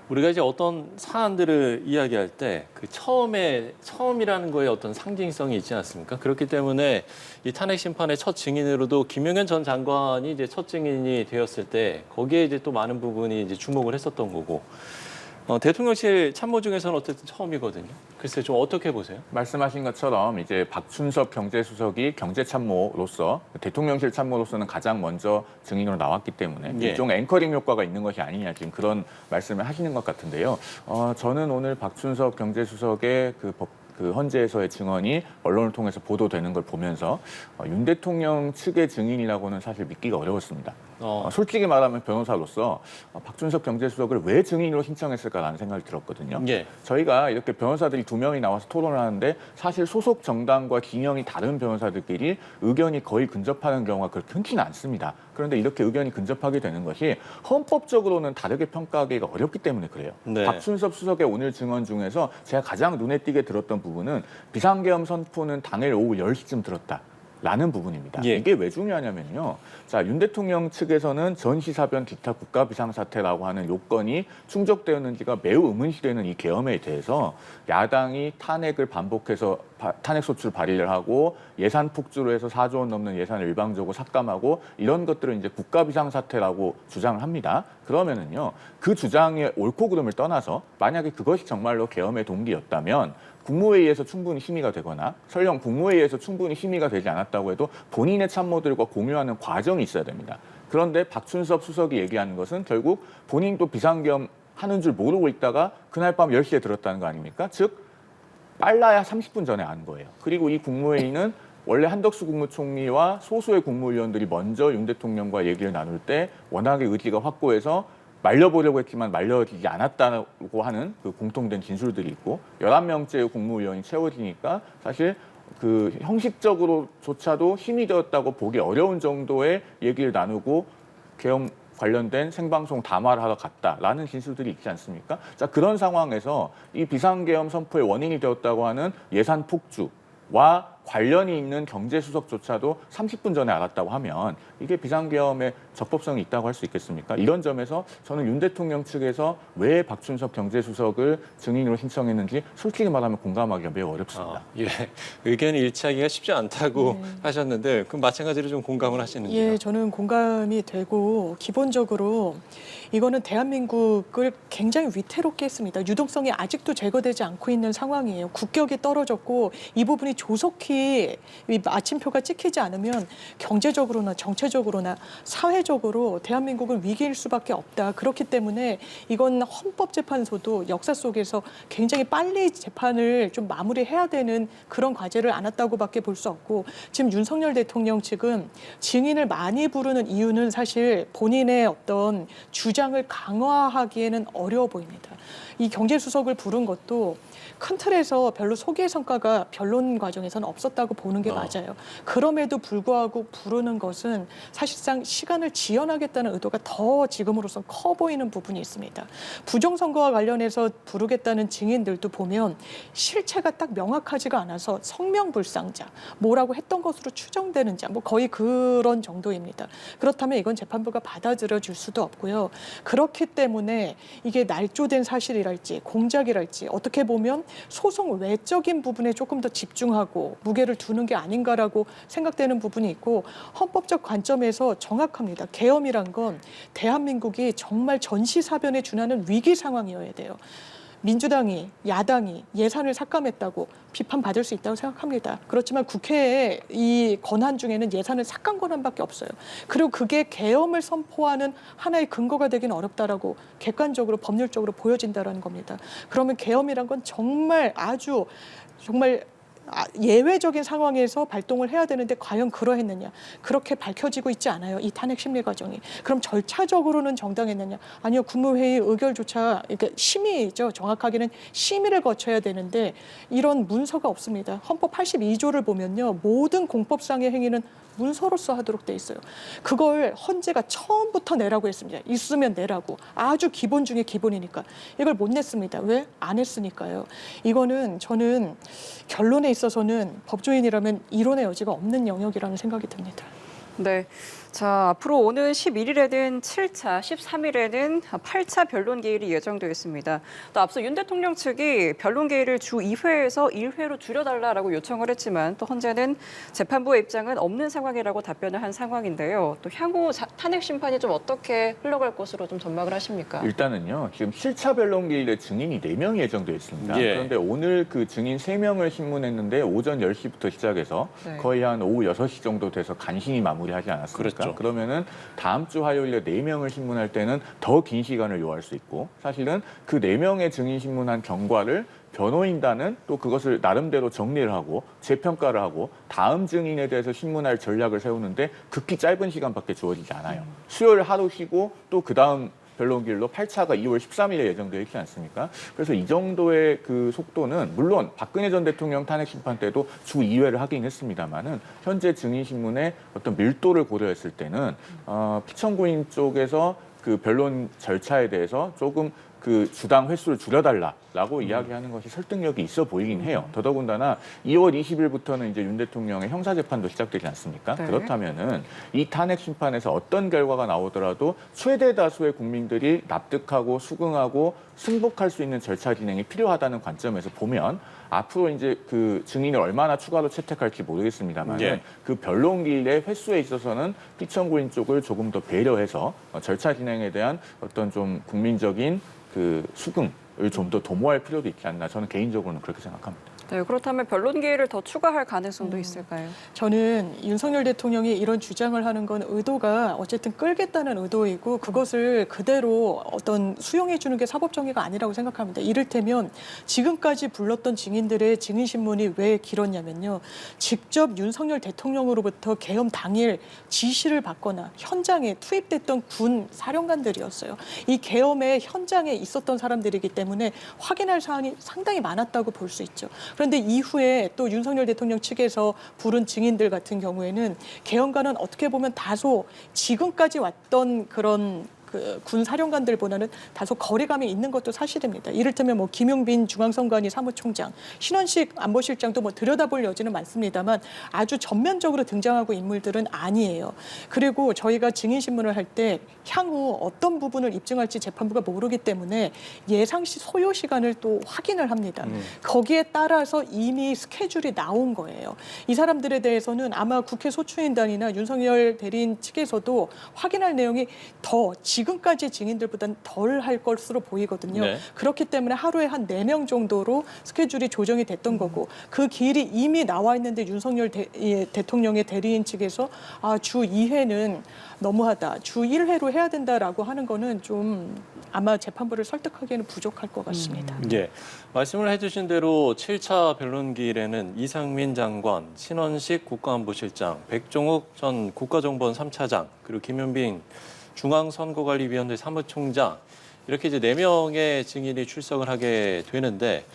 우리가 이제 어떤 사안들을 이야기할 때 그 처음이라는 거에 어떤 상징성이 있지 않습니까? 그렇기 때문에 이 탄핵 심판의 첫 증인으로도 김용현 전 장관이 이제 첫 증인이 되었을 때 거기에 이제 또 많은 부분이 이제 주목을 했었던 거고 대통령실 참모 중에서는 어쨌든 처음이거든요. 글쎄 좀 어떻게 보세요? 말씀하신 것처럼 이제 박춘석 경제수석이 경제참모로서 대통령실 참모로서는 가장 먼저 증인으로 나왔기 때문에 예. 일종의 앵커링 효과가 있는 것이 아니냐 지금 그런 말씀을 하시는 것 같은데요. 저는 오늘 박춘석 경제수석의 그 헌재에서의 증언이 언론을 통해서 보도되는 걸 보면서 윤 대통령 측의 증인이라고는 사실 믿기가 어려웠습니다. 솔직히 말하면 변호사로서 박준석 경제수석을 왜 증인으로 신청했을까라는 생각이 들었거든요. 예. 저희가 이렇게 변호사들이 2명이 나와서 토론을 하는데 사실 소속 정당과 진영이 다른 변호사들끼리 의견이 거의 근접하는 경우가 그렇게 흔치는 않습니다. 그런데 이렇게 의견이 근접하게 되는 것이 헌법적으로는 다르게 평가하기가 어렵기 때문에 그래요. 네. 박준석 수석의 오늘 증언 중에서 제가 가장 눈에 띄게 들었던 부분은 비상계엄 선포는 당일 오후 10시쯤 들었다. 라는 부분입니다. 예. 이게 왜 중요하냐면요. 자, 윤 대통령 측에서는 전시사변 기타 국가 비상사태라고 하는 요건이 충족되었는지가 매우 의문시되는 이 계엄에 대해서 야당이 탄핵을 반복해서 탄핵 소추를 발의를 하고 예산 폭주로 해서 4조 원 넘는 예산을 일방적으로 삭감하고 이런 것들을 이제 국가 비상사태라고 주장을 합니다. 그러면은요. 그 주장의 옳고 그름을 떠나서 만약에 그것이 정말로 계엄의 동기였다면 국무회의에서 충분히 심의가 되거나 설령 국무회의에서 충분히 심의가 되지 않았다고 해도 본인의 참모들과 공유하는 과정이 있어야 됩니다. 그런데 박춘석 수석이 얘기하는 것은 결국 본인도 비상계엄 하는 줄 모르고 있다가 그날 밤 10시에 들었다는 거 아닙니까? 즉 빨라야 30분 전에 안 거예요. 그리고 이 국무회의는 원래 한덕수 국무총리와 소수의 국무위원들이 먼저 윤 대통령과 얘기를 나눌 때 워낙에 의지가 확고해서 말려보려고 했지만 말려지지 않았다고 하는 그 공통된 진술들이 있고 11명째 국무위원이 채워지니까 사실 그 형식적으로조차도 힘이 되었다고 보기 어려운 정도의 얘기를 나누고 계엄 관련된 생방송 담화를 하러 갔다라는 진술들이 있지 않습니까? 자, 그런 상황에서 이 비상계엄 선포의 원인이 되었다고 하는 예산 폭주와 관련이 있는 경제수석조차도 30분 전에 알았다고 하면 이게 비상계엄에 적법성이 있다고 할 수 있겠습니까? 이런 점에서 저는 윤 대통령 측에서 왜 박춘석 경제수석을 증인으로 신청했는지 솔직히 말하면 공감하기가 매우 어렵습니다. 예. 의견이 일치하기가 쉽지 않다고 하셨는데 그럼 마찬가지로 좀 공감을 하시는지요? 예, 저는 공감이 되고 기본적으로 이거는 대한민국을 굉장히 위태롭게 했습니다. 유동성이 아직도 제거되지 않고 있는 상황이에요. 국격이 떨어졌고 이 부분이 조속히 이 마침표가 찍히지 않으면 경제적으로나 정체적으로나 사회적으로 대한민국은 위기일 수밖에 없다. 그렇기 때문에 이건 헌법재판소도 역사 속에서 굉장히 빨리 재판을 좀 마무리해야 되는 그런 과제를 안았다고밖에 볼 수 없고 지금 윤석열 대통령 측은 증인을 많이 부르는 이유는 사실 본인의 어떤 주장을 강화하기에는 어려워 보입니다. 이 경제수석을 부른 것도 큰 틀에서 별로 소기의 성과가 변론 과정에서는 없었다고 보는 게 맞아요. 그럼에도 불구하고 부르는 것은 사실상 시간을 지연하겠다는 의도가 더 지금으로선 커 보이는 부분이 있습니다. 부정선거와 관련해서 부르겠다는 증인들도 보면 실체가 딱 명확하지가 않아서 성명불상자, 뭐라고 했던 것으로 추정되는 자, 뭐 거의 그런 정도입니다. 그렇다면 이건 재판부가 받아들여 줄 수도 없고요. 그렇기 때문에 이게 날조된 사실이랄지 공작이랄지 어떻게 보면 소송 외적인 부분에 조금 더 집중하고 무게를 두는 게 아닌가라고 생각되는 부분이 있고 헌법적 관점에서 정확합니다. 계엄이란 건 대한민국이 정말 전시사변에 준하는 위기 상황이어야 돼요. 민주당이 야당이 예산을 삭감했다고 비판받을 수 있다고 생각합니다. 그렇지만 국회의 이 권한 중에는 예산을 삭감 권한밖에 없어요. 그리고 그게 계엄을 선포하는 하나의 근거가 되기는 어렵다라고 객관적으로 법률적으로 보여진다라는 겁니다. 그러면 계엄이란 건 정말 아주 정말 예외적인 상황에서 발동을 해야 되는데 과연 그러했느냐. 그렇게 밝혀지고 있지 않아요. 이 탄핵 심리 과정이. 그럼 절차적으로는 정당했느냐. 아니요. 국무회의 의결조차 그러니까 심의죠. 정확하게는 심의를 거쳐야 되는데 이런 문서가 없습니다. 헌법 82조를 보면요. 모든 공법상의 행위는 문서로서 하도록 돼 있어요. 그걸 헌재가 처음부터 내라고 했습니다. 있으면 내라고. 아주 기본 중에 기본이니까. 이걸 못 냈습니다. 왜? 안 했으니까요. 이거는 저는 결론에 있어서는 법조인이라면 이론의 여지가 없는 영역이라는 생각이 듭니다. 네. 자, 앞으로 오는 11일에는 7차, 13일에는 8차 변론 기일이 예정되어 있습니다. 또 앞서 윤 대통령 측이 변론 기일을 주 2회에서 1회로 줄여달라고 요청을 했지만 또 헌재는 재판부의 입장은 없는 상황이라고 답변을 한 상황인데요. 또 향후 탄핵 심판이 좀 어떻게 흘러갈 것으로 좀 전망을 하십니까? 일단은요. 지금 7차 변론 기일에 증인이 4명이 예정되어 있습니다. 예. 그런데 오늘 그 증인 3명을 신문했는데 오전 10시부터 시작해서 네. 거의 한 오후 6시 정도 돼서 간신히 마무리하지 않았습니까? 그렇죠. 그러면은 다음 주 화요일에 4명을 신문할 때는 더 긴 시간을 요할 수 있고 사실은 그 4명의 증인 신문한 경과를 변호인단은 또 그것을 나름대로 정리를 하고 재평가를 하고 다음 증인에 대해서 신문할 전략을 세우는데 극히 짧은 시간밖에 주어지지 않아요. 수요일 하루 쉬고 또 그 다음 변론기일로 8차가 2월 13일에 예정되어 있지 않습니까? 그래서 이 정도의 그 속도는 물론 박근혜 전 대통령 탄핵 심판 때도 주 2회를 하긴 했습니다만은 현재 증인 신문의 어떤 밀도를 고려했을 때는 피청구인 쪽에서 그 변론 절차에 대해서 조금 그 주당 횟수를 줄여달라라고 이야기하는 것이 설득력이 있어 보이긴 해요. 더더군다나 2월 20일부터는 이제 윤 대통령의 형사재판도 시작되지 않습니까? 네. 그렇다면은 이 탄핵 심판에서 어떤 결과가 나오더라도 최대 다수의 국민들이 납득하고 수긍하고 승복할 수 있는 절차 진행이 필요하다는 관점에서 보면 앞으로 이제 그 증인을 얼마나 추가로 채택할지 모르겠습니다만 예. 그 변론기일의 횟수에 있어서는 피청구인 쪽을 조금 더 배려해서 절차 진행에 대한 어떤 좀 국민적인 그 수긍을 좀 더 도모할 필요도 있지 않나 저는 개인적으로는 그렇게 생각합니다. 네, 그렇다면 변론 기일을 더 추가할 가능성도 있을까요? 저는 윤석열 대통령이 이런 주장을 하는 건 의도가 어쨌든 끌겠다는 의도이고 그것을 그대로 어떤 수용해 주는 게 사법 정의가 아니라고 생각합니다. 이를테면 지금까지 불렀던 증인들의 증인 신문이 왜 길었냐면요. 직접 윤석열 대통령으로부터 계엄 당일 지시를 받거나 현장에 투입됐던 군 사령관들이었어요. 이 계엄의 현장에 있었던 사람들이기 때문에 확인할 사안이 상당히 많았다고 볼 수 있죠. 그런데 이후에 또 윤석열 대통령 측에서 부른 증인들 같은 경우에는 계엄과는 어떻게 보면 다소 지금까지 왔던 그런 그 군 사령관들보다는 다소 거리감이 있는 것도 사실입니다. 이를테면 뭐 김용빈 중앙선관위 사무총장, 신원식 안보실장도 뭐 들여다볼 여지는 많습니다만 아주 전면적으로 등장하고 인물들은 아니에요. 그리고 저희가 증인 신문을 할 때 향후 어떤 부분을 입증할지 재판부가 모르기 때문에 예상시 소요 시간을 또 확인을 합니다. 거기에 따라서 이미 스케줄이 나온 거예요. 이 사람들에 대해서는 아마 국회 소추인단이나 윤석열 대리인 측에서도 확인할 내용이 더 지금까지 증인들보다는 덜 할 것으로 보이거든요. 네. 그렇기 때문에 하루에 한 4명 정도로 스케줄이 조정이 됐던 거고 그 길이 이미 나와 있는데 윤석열 대통령의 대리인 측에서 주 2회는 너무하다. 주 1회로 해야 된다라고 하는 거는 좀 아마 재판부를 설득하기에는 부족할 것 같습니다. 예, 말씀을 해주신 대로 7차 변론기일에는 이상민 장관, 신원식 국가안보실장, 백종욱 전 국가정보원 3차장, 그리고 김용빈 중앙선거관리위원회 사무총장 이렇게 이제 4명의 증인이 출석을 하게 되는데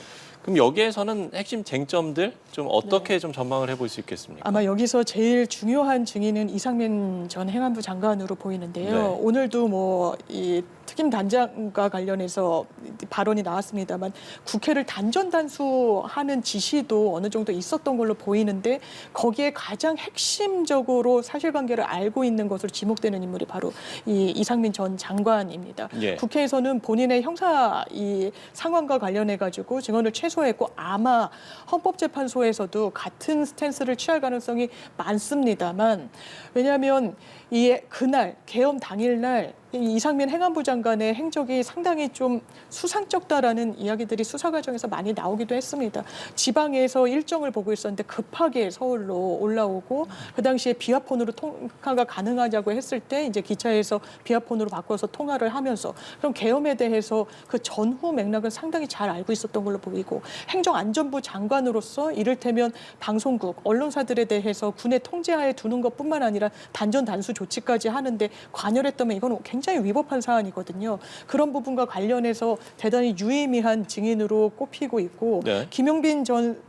그럼 여기에서는 핵심 쟁점들 좀 어떻게 좀 전망을 해볼 수 있겠습니까? 아마 여기서 제일 중요한 증인은 이상민 전 행안부 장관으로 보이는데요. 네. 오늘도 뭐 이 특임 단장과 관련해서 발언이 나왔습니다만 국회를 단전단수하는 지시도 어느 정도 있었던 걸로 보이는데 거기에 가장 핵심적으로 사실관계를 알고 있는 것으로 지목되는 인물이 바로 이 이상민 전 장관입니다. 예. 국회에서는 본인의 형사 이 상황과 관련해 가지고 증언을 최소화했고 아마 헌법재판소에서도 같은 스탠스를 취할 가능성이 많습니다만 왜냐하면 이 그날 계엄 당일날 이 이상민 행안부 장관의 행적이 상당히 좀 수상쩍다라는 이야기들이 수사 과정에서 많이 나오기도 했습니다. 지방에서 일정을 보고 있었는데 급하게 서울로 올라오고 그 당시에 비아폰으로 통화가 가능하냐고 했을 때 이제 기차에서 비아폰으로 바꿔서 통화를 하면서 그럼 계엄에 대해서 그 전후 맥락을 상당히 잘 알고 있었던 걸로 보이고 행정안전부 장관으로서 이를테면 방송국, 언론사들에 대해서 군의 통제하에 두는 것뿐만 아니라 단전 단수 조치까지 하는데 관여했다면 이건 굉장히 위법한 사안이거든요. 그런 부분과 관련해서 대단히 유의미한 증인으로 꼽히고 있고 네. 김용빈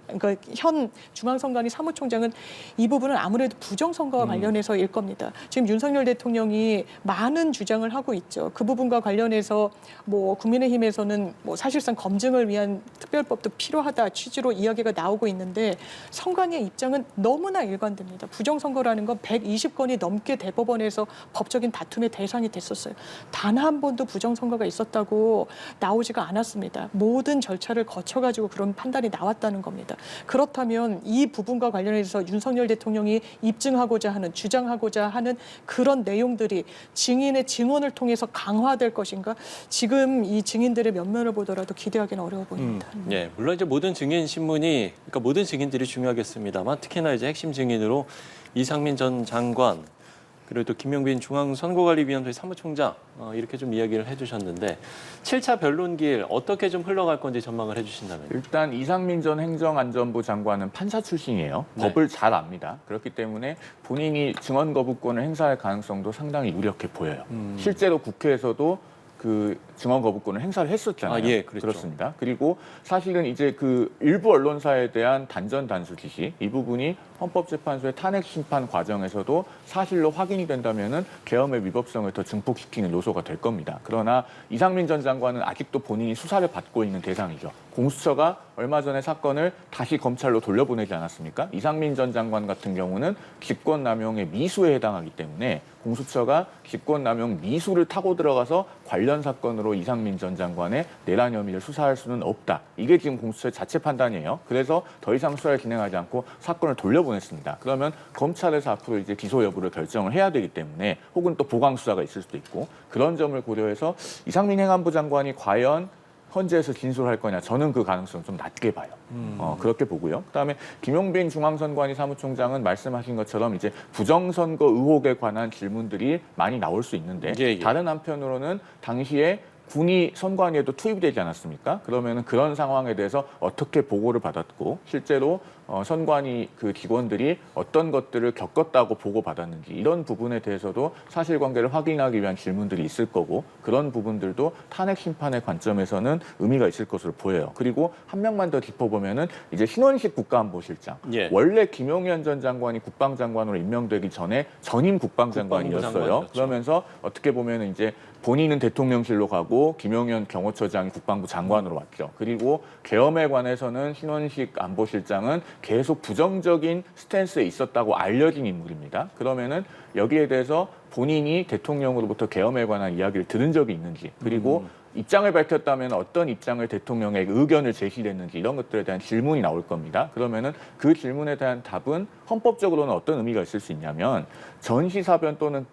그러니까 현 중앙선관위 사무총장은 이 부분은 아무래도 부정선거와 관련해서일 겁니다. 지금 윤석열 대통령이 많은 주장을 하고 있죠. 그 부분과 관련해서 뭐 국민의힘에서는 뭐 사실상 검증을 위한 특별법도 필요하다 취지로 이야기가 나오고 있는데 선관위의 입장은 너무나 일관됩니다. 부정선거라는 건 120건이 넘게 대법원에서 법적인 다툼의 대상이 됐었어요. 단 한 번도 부정선거가 있었다고 나오지가 않았습니다. 모든 절차를 거쳐가지고 그런 판단이 나왔다는 겁니다. 그렇다면 이 부분과 관련해서 윤석열 대통령이 입증하고자 하는, 주장하고자 하는 그런 내용들이 증인의 증언을 통해서 강화될 것인가? 지금 이 증인들의 면면을 보더라도 기대하기는 어려워 보입니다. 예, 물론 이제 모든 증인 신문이, 그러니까 모든 증인들이 중요하겠습니다.만 특히나 이제 핵심 증인으로 이상민 전 장관, 그리고 또 김용빈 중앙선거관리위원회 사무총장 이렇게 좀 이야기를 해주셨는데 7차 변론길 어떻게 좀 흘러갈 건지 전망을 해주신다면요. 일단 이상민 전 행정안전부 장관은 판사 출신이에요. 네. 법을 잘 압니다. 그렇기 때문에 본인이 증언 거부권을 행사할 가능성도 상당히 유력해 보여요. 실제로 국회에서도 그 증언 거부권을 행사를 했었잖아요. 예, 그렇죠. 그렇습니다. 그리고 사실은 이제 그 일부 언론사에 대한 단전 단수 지시 이 부분이 헌법재판소의 탄핵 심판 과정에서도 사실로 확인이 된다면은 계엄의 위법성을 더 증폭시키는 요소가 될 겁니다. 그러나 이상민 전 장관은 아직도 본인이 수사를 받고 있는 대상이죠. 공수처가 얼마 전에 사건을 다시 검찰로 돌려보내지 않았습니까? 이상민 전 장관 같은 경우는 직권남용의 미수에 해당하기 때문에 공수처가 직권남용 미수를 타고 들어가서 관련 사건으로 이상민 전 장관의 내란 혐의를 수사할 수는 없다. 이게 지금 공수처의 자체 판단이에요. 그래서 더 이상 수사를 진행하지 않고 사건을 돌려보냈습니다. 그러면 검찰에서 앞으로 이제 기소 여부를 결정을 해야 되기 때문에 혹은 또 보강 수사가 있을 수도 있고 그런 점을 고려해서 이상민 행안부 장관이 과연 헌재에서 진술할 거냐 저는 그 가능성 좀 낮게 봐요. 그렇게 보고요. 그다음에 김용빈 중앙선관위 사무총장은 말씀하신 것처럼 이제 부정선거 의혹에 관한 질문들이 많이 나올 수 있는데 예. 다른 한편으로는 당시에 군이 선관위에도 투입이 되지 않았습니까? 그러면 그런 상황에 대해서 어떻게 보고를 받았고 실제로 선관위 그 직원들이 어떤 것들을 겪었다고 보고받았는지 이런 부분에 대해서도 사실관계를 확인하기 위한 질문들이 있을 거고 그런 부분들도 탄핵 심판의 관점에서는 의미가 있을 것으로 보여요. 그리고 한 명만 더 짚어보면은 이제 신원식 국가안보실장. 예. 원래 김용현 전 장관이 국방장관으로 임명되기 전에 전임 국방장관이었어요. 국방장관이었죠. 그러면서 어떻게 보면 이제 본인은 대통령실로 가고 김용현 경호처장이 국방부 장관으로 왔죠. 그리고 계엄에 관해서는 신원식 안보실장은 계속 부정적인 스탠스에 있었다고 알려진 인물입니다. 그러면은 여기에 대해서 본인이 대통령으로부터 계엄에 관한 이야기를 들은 적이 있는지 그리고 입장을 밝혔다면 어떤 입장을 대통령에게 의견을 제시했는지 이런 것들에 대한 질문이 나올 겁니다. 그러면은 그 질문에 대한 답은 헌법적으로는 어떤 의미가 있을 수 있냐면 전시사변 또는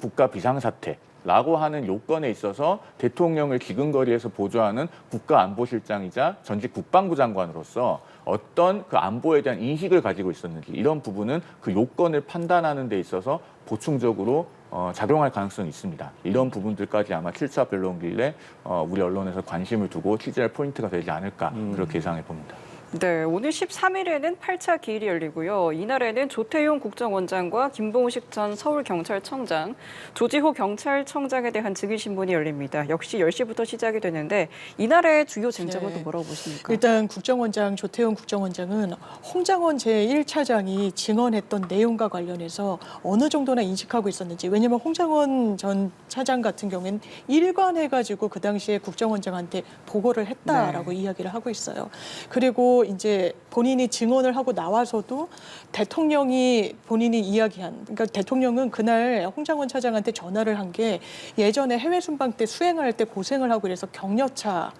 국가 비상사태 라고 하는 요건에 있어서 대통령을 기근거리에서 보좌하는 국가안보실장이자 전직 국방부 장관으로서 어떤 그 안보에 대한 인식을 가지고 있었는지 이런 부분은 그 요건을 판단하는 데 있어서 보충적으로 작용할 가능성이 있습니다. 이런 부분들까지 아마 7차 변론길에 우리 언론에서 관심을 두고 취재할 포인트가 되지 않을까 그렇게 예상해 봅니다. 네, 오늘 13일에는 8차 기일이 열리고요. 이날에는 조태용 국정원장과 김봉식 전 서울경찰청장, 조지호 경찰청장에 대한 증인신문이 열립니다. 역시 10시부터 시작이 되는데 이날의 주요 쟁점은 또 뭐라고 보십니까? 일단 국정원장 조태용 국정원장은 홍장원 제1차장이 증언했던 내용과 관련해서 어느 정도나 인식하고 있었는지 왜냐하면 홍장원 전 차장 같은 경우에는 일관해가지고 그 당시에 국정원장한테 보고를 했다라고 이야기를 하고 있어요. 그리고 그리고 이제 본인이 증언을 하고 나와서도 대통령이 본인이 이야기한, 그러니까 대통령은 그날 홍장원 차장한테 전화를 한 게 예전에 해외 순방 때 수행할 때 고생을 하고 그래서 격려차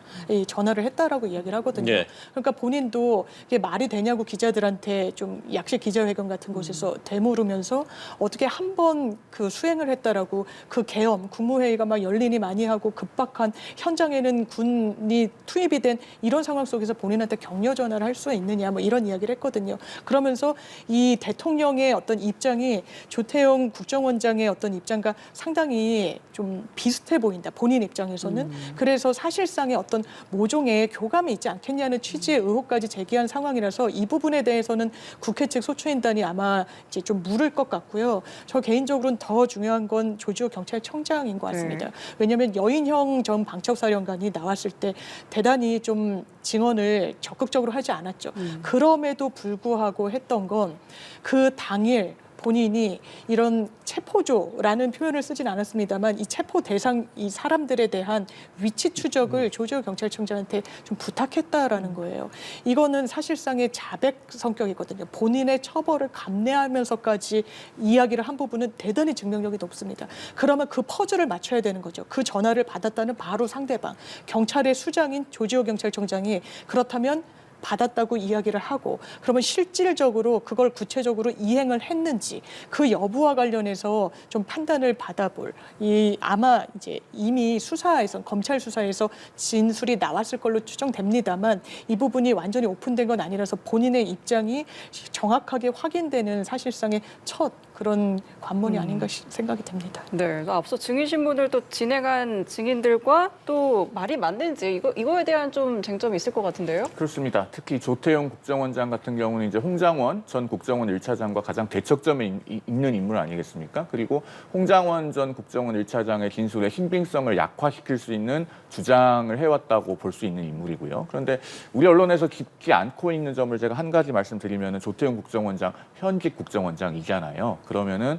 전화를 했다라고 이야기를 하거든요. 예. 그러니까 본인도 이게 말이 되냐고 기자들한테 좀 약식 기자회견 같은 곳에서 되물으면서 어떻게 한 번 그 수행을 했다라고 그 계엄 국무회의가 막 열리니 많이 하고 급박한 현장에는 군이 투입이 된 이런 상황 속에서 본인한테 격려 전화를 할 수 있느냐 뭐 이런 이야기를 했거든요. 그러면서 이 대통령의 어떤 입장이 조태용 국정원장의 어떤 입장과 상당히 좀 비슷해 보인다. 본인 입장에서는. 그래서 사실상의 어떤 모종의 교감이 있지 않겠냐는 취지의 의혹까지 제기한 상황이라서 이 부분에 대해서는 국회 측 소추인단이 아마 이제 좀 물을 것 같고요. 저 개인적으로는 더 중요한 건 조지호 경찰청장인 것 같습니다. 왜냐하면 여인형 전 방첩사령관이 나왔을 때 대단히 좀 증언을 적극적으로 하지 않았죠. 그럼에도 불구하고 했던 건 그 당일 본인이 이런 체포조라는 표현을 쓰진 않았습니다만 이 체포 대상 이 사람들에 대한 위치 추적을 조지호 경찰청장한테 좀 부탁했다라는 거예요. 이거는 사실상의 자백 성격이거든요. 본인의 처벌을 감내하면서까지 이야기를 한 부분은 대단히 증명력이 높습니다. 그러면 그 퍼즐을 맞춰야 되는 거죠. 그 전화를 받았다는 바로 상대방, 경찰의 수장인 조지호 경찰청장이 그렇다면 받았다고 이야기를 하고 그러면 실질적으로 그걸 구체적으로 이행을 했는지 그 여부와 관련해서 좀 판단을 받아볼 이 아마 이제 이미 수사에서 검찰 수사에서 진술이 나왔을 걸로 추정됩니다만 이 부분이 완전히 오픈된 건 아니라서 본인의 입장이 정확하게 확인되는 사실상의 첫 그런 관문이 아닌가 생각이 됩니다. 네, 앞서 증인 신문을 또 진행한 증인들과 또 말이 맞는지 이거에 대한 좀 쟁점이 있을 것 같은데요. 그렇습니다. 특히 조태용 국정원장 같은 경우는 이제 홍장원 전 국정원 1차장과 가장 대척점에 있는 인물 아니겠습니까? 그리고 홍장원 전 국정원 1차장의 진술의 신빙성을 약화시킬 수 있는 주장을 해왔다고 볼 수 있는 인물이고요. 그런데 우리 언론에서 깊지 않고 있는 점을 제가 한 가지 말씀드리면 조태용 국정원장 현직 국정원장이잖아요. 그러면은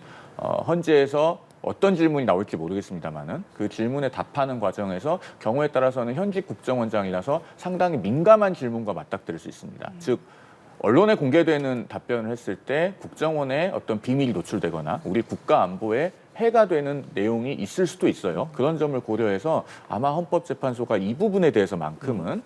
헌재에서 어떤 질문이 나올지 모르겠습니다만은 그 질문에 답하는 과정에서 경우에 따라서는 현직 국정원장이라서 상당히 민감한 질문과 맞닥뜨릴 수 있습니다. 즉 언론에 공개되는 답변을 했을 때 국정원의 어떤 비밀이 노출되거나 우리 국가 안보에 해가 되는 내용이 있을 수도 있어요. 그런 점을 고려해서 아마 헌법재판소가 이 부분에 대해서만큼은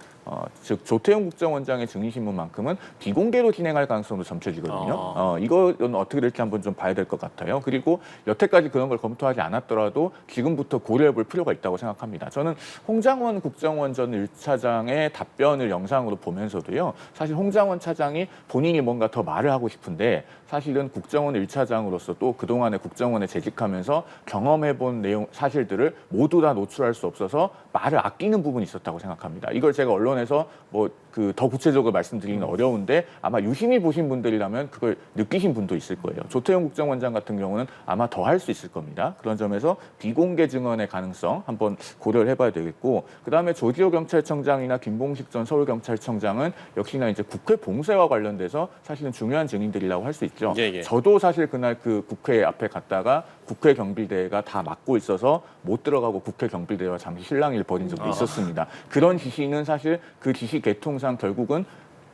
즉 조태용 국정원장의 증인신문만큼은 비공개로 진행할 가능성도 점쳐지거든요. 이건 어떻게 될지 한번 좀 봐야 될 것 같아요. 그리고 여태까지 그런 걸 검토하지 않았더라도 지금부터 고려해볼 필요가 있다고 생각합니다. 저는 홍장원 국정원 전 1차장의 답변을 영상으로 보면서도요. 사실 홍장원 차장이 본인이 뭔가 더 말을 하고 싶은데 사실은 국정원 1차장으로서 또 그동안에 국정원에 재직하면서 경험해본 내용 사실들을 모두 다 노출할 수 없어서 말을 아끼는 부분이 있었다고 생각합니다. 이걸 제가 언론에서 더 구체적으로 말씀드리기는 어려운데 아마 유심히 보신 분들이라면 그걸 느끼신 분도 있을 거예요. 조태용 국정원장 같은 경우는 아마 더 할 수 있을 겁니다. 그런 점에서 비공개 증언의 가능성 한번 고려를 해봐야 되겠고 그다음에 조지호 경찰청장이나 김봉식 전 서울경찰청장은 역시나 이제 국회 봉쇄와 관련돼서 사실은 중요한 증인들이라고 할 수 있죠. 예. 저도 사실 그날 그 국회 앞에 갔다가 국회 경비대가 다 막고 있어서 못 들어가고 국회 경비대와 잠시 실랑이를 벌인 적도 있었습니다. 그런 지시는 사실 그 지시 계통상 결국은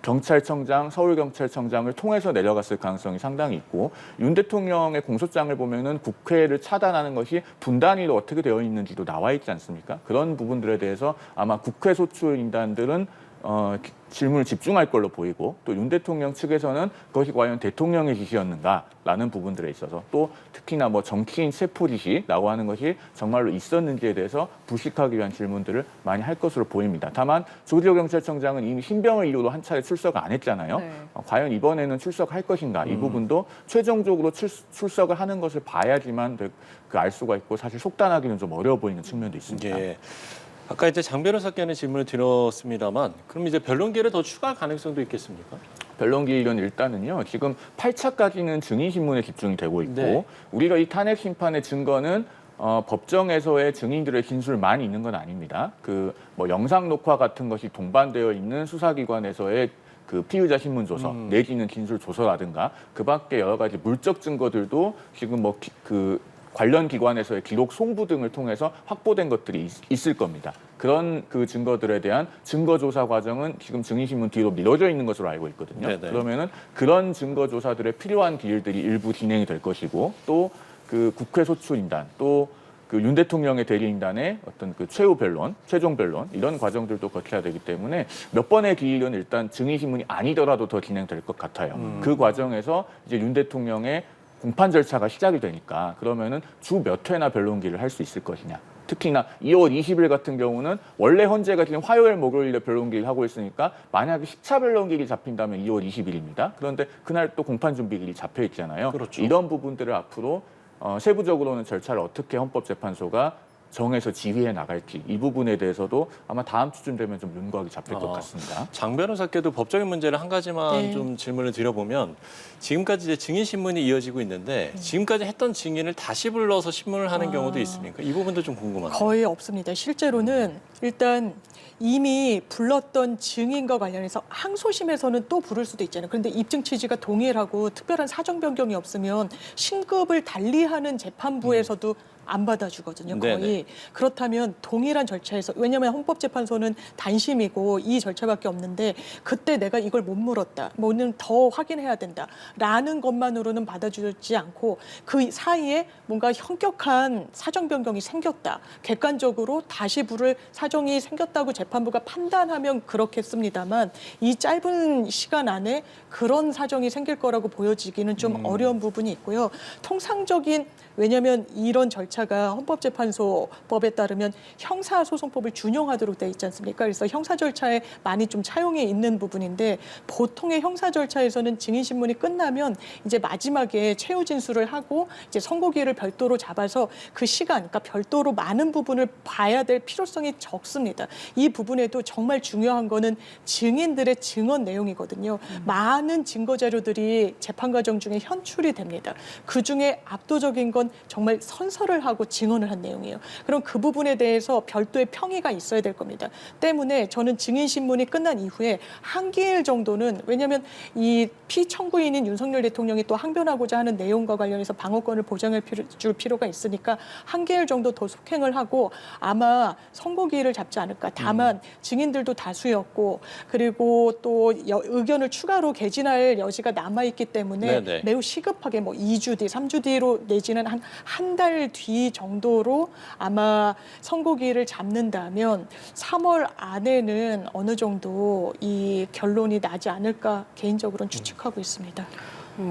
경찰청장, 서울경찰청장을 통해서 내려갔을 가능성이 상당히 있고 윤 대통령의 공소장을 보면은 국회를 차단하는 것이 분단위로 어떻게 되어 있는지도 나와 있지 않습니까? 그런 부분들에 대해서 아마 국회 소추인단들은 질문을 집중할 걸로 보이고 또 윤 대통령 측에서는 그것이 과연 대통령의 지시였는가라는 부분들에 있어서 또 특히나 정치인 체포 지시라고 하는 것이 정말로 있었는지에 대해서 불식하기 위한 질문들을 많이 할 것으로 보입니다. 다만 조지호 경찰청장은 이미 신병을 이유로 한 차례 출석 안 했잖아요. 네. 과연 이번에는 출석할 것인가 이 부분도 최종적으로 출석을 하는 것을 봐야지만 알 수가 있고 사실 속단하기는 좀 어려워 보이는 측면도 있습니다. 예. 아까 이제 장 변호사께는 질문을 드렸습니다만 그럼 이제 변론기를 더 추가할 가능성도 있겠습니까? 변론기일은 일단은요. 지금 8차까지는 증인신문에 집중이 되고 있고 네. 우리가 이 탄핵 심판의 증거는 법정에서의 증인들의 진술만 있는 건 아닙니다. 영상 녹화 같은 것이 동반되어 있는 수사기관에서의 그 피의자 신문 조서 내지는 진술 조서라든가 그밖에 여러 가지 물적 증거들도 지금 관련 기관에서의 기록 송부 등을 통해서 확보된 것들이 있을 겁니다. 그런 그 증거들에 대한 증거 조사 과정은 지금 증인신문 뒤로 미뤄져 있는 것으로 알고 있거든요. 네네. 그러면은 그런 증거 조사들에 필요한 길들이 일부 진행이 될 것이고 또 그 국회 소추인단 또 그 윤 대통령의 대리인단의 어떤 그 최후 변론, 최종 변론 이런 과정들도 거쳐야 되기 때문에 몇 번의 기일은 일단 증인신문이 아니더라도 더 진행될 것 같아요. 그 과정에서 이제 윤 대통령의 공판 절차가 시작이 되니까 그러면은 주 몇 회나 변론기를 할 수 있을 것이냐. 특히나 2월 20일 같은 경우는 원래 헌재가 지금 화요일, 목요일에 변론기를 하고 있으니까 만약에 10차 변론기일이 잡힌다면 2월 20일입니다. 그런데 그날 또 공판 준비기일이 잡혀 있잖아요. 그렇죠. 이런 부분들을 앞으로 세부적으로는 절차를 어떻게 헌법재판소가 정해서 지휘해 나갈지 이 부분에 대해서도 아마 다음 주쯤 되면 좀 윤곽이 잡힐 것 같습니다. 장 변호사께도 법적인 문제를 한 가지만 네. 좀 질문을 드려보면 지금까지 이제 증인 신문이 이어지고 있는데 지금까지 했던 증인을 다시 불러서 신문을 하는 경우도 있습니까? 이 부분도 좀 궁금합니다. 거의 없습니다. 실제로는 일단 이미 불렀던 증인과 관련해서 항소심에서는 또 부를 수도 있잖아요. 그런데 입증 취지가 동일하고 특별한 사정 변경이 없으면 신급을 달리하는 재판부에서도 안 받아주거든요. 거의. 네네. 그렇다면 동일한 절차에서 왜냐하면 헌법재판소는 단심이고 이 절차밖에 없는데 그때 내가 이걸 못 물었다. 뭐는 더 확인해야 된다라는 것만으로는 받아주지 않고 그 사이에 뭔가 현격한 사정 변경이 생겼다. 객관적으로 다시 부를 사정이 생겼다고 재판부가 판단하면 그렇겠습니다만 이 짧은 시간 안에 그런 사정이 생길 거라고 보여지기는 좀 어려운 부분이 있고요. 통상적인 왜냐하면 이런 절차가 헌법재판소법에 따르면 형사소송법을 준용하도록 돼 있지 않습니까? 그래서 형사 절차에 많이 좀 차용이 있는 부분인데 보통의 형사 절차에서는 증인신문이 끝나면 이제 마지막에 최후 진술을 하고 이제 선고기일을 별도로 잡아서 그 시간, 그러니까 별도로 많은 부분을 봐야 될 필요성이 적습니다. 이 부분에도 정말 중요한 거는 증인들의 증언 내용이거든요. 많은 증거 자료들이 재판 과정 중에 현출이 됩니다. 그 중에 압도적인 건 정말 선서를 하고 증언을 한 내용이에요. 그럼 그 부분에 대해서 별도의 평의가 있어야 될 겁니다. 때문에 저는 증인신문이 끝난 이후에 한기일 정도는 왜냐하면 이 피청구인인 윤석열 대통령이 또 항변하고자 하는 내용과 관련해서 방어권을 보장해 줄 필요가 있으니까 한기일 정도 더 속행을 하고 아마 선고기일을 잡지 않을까. 다만 증인들도 다수였고 그리고 또 의견을 추가로 개진할 여지가 남아있기 때문에 네네. 매우 시급하게 뭐 2주 뒤, 3주 뒤로 내지는 한 달 뒤 정도로 아마 선고기일을 잡는다면 3월 안에는 어느 정도 이 결론이 나지 않을까 개인적으로는 추측하고 있습니다.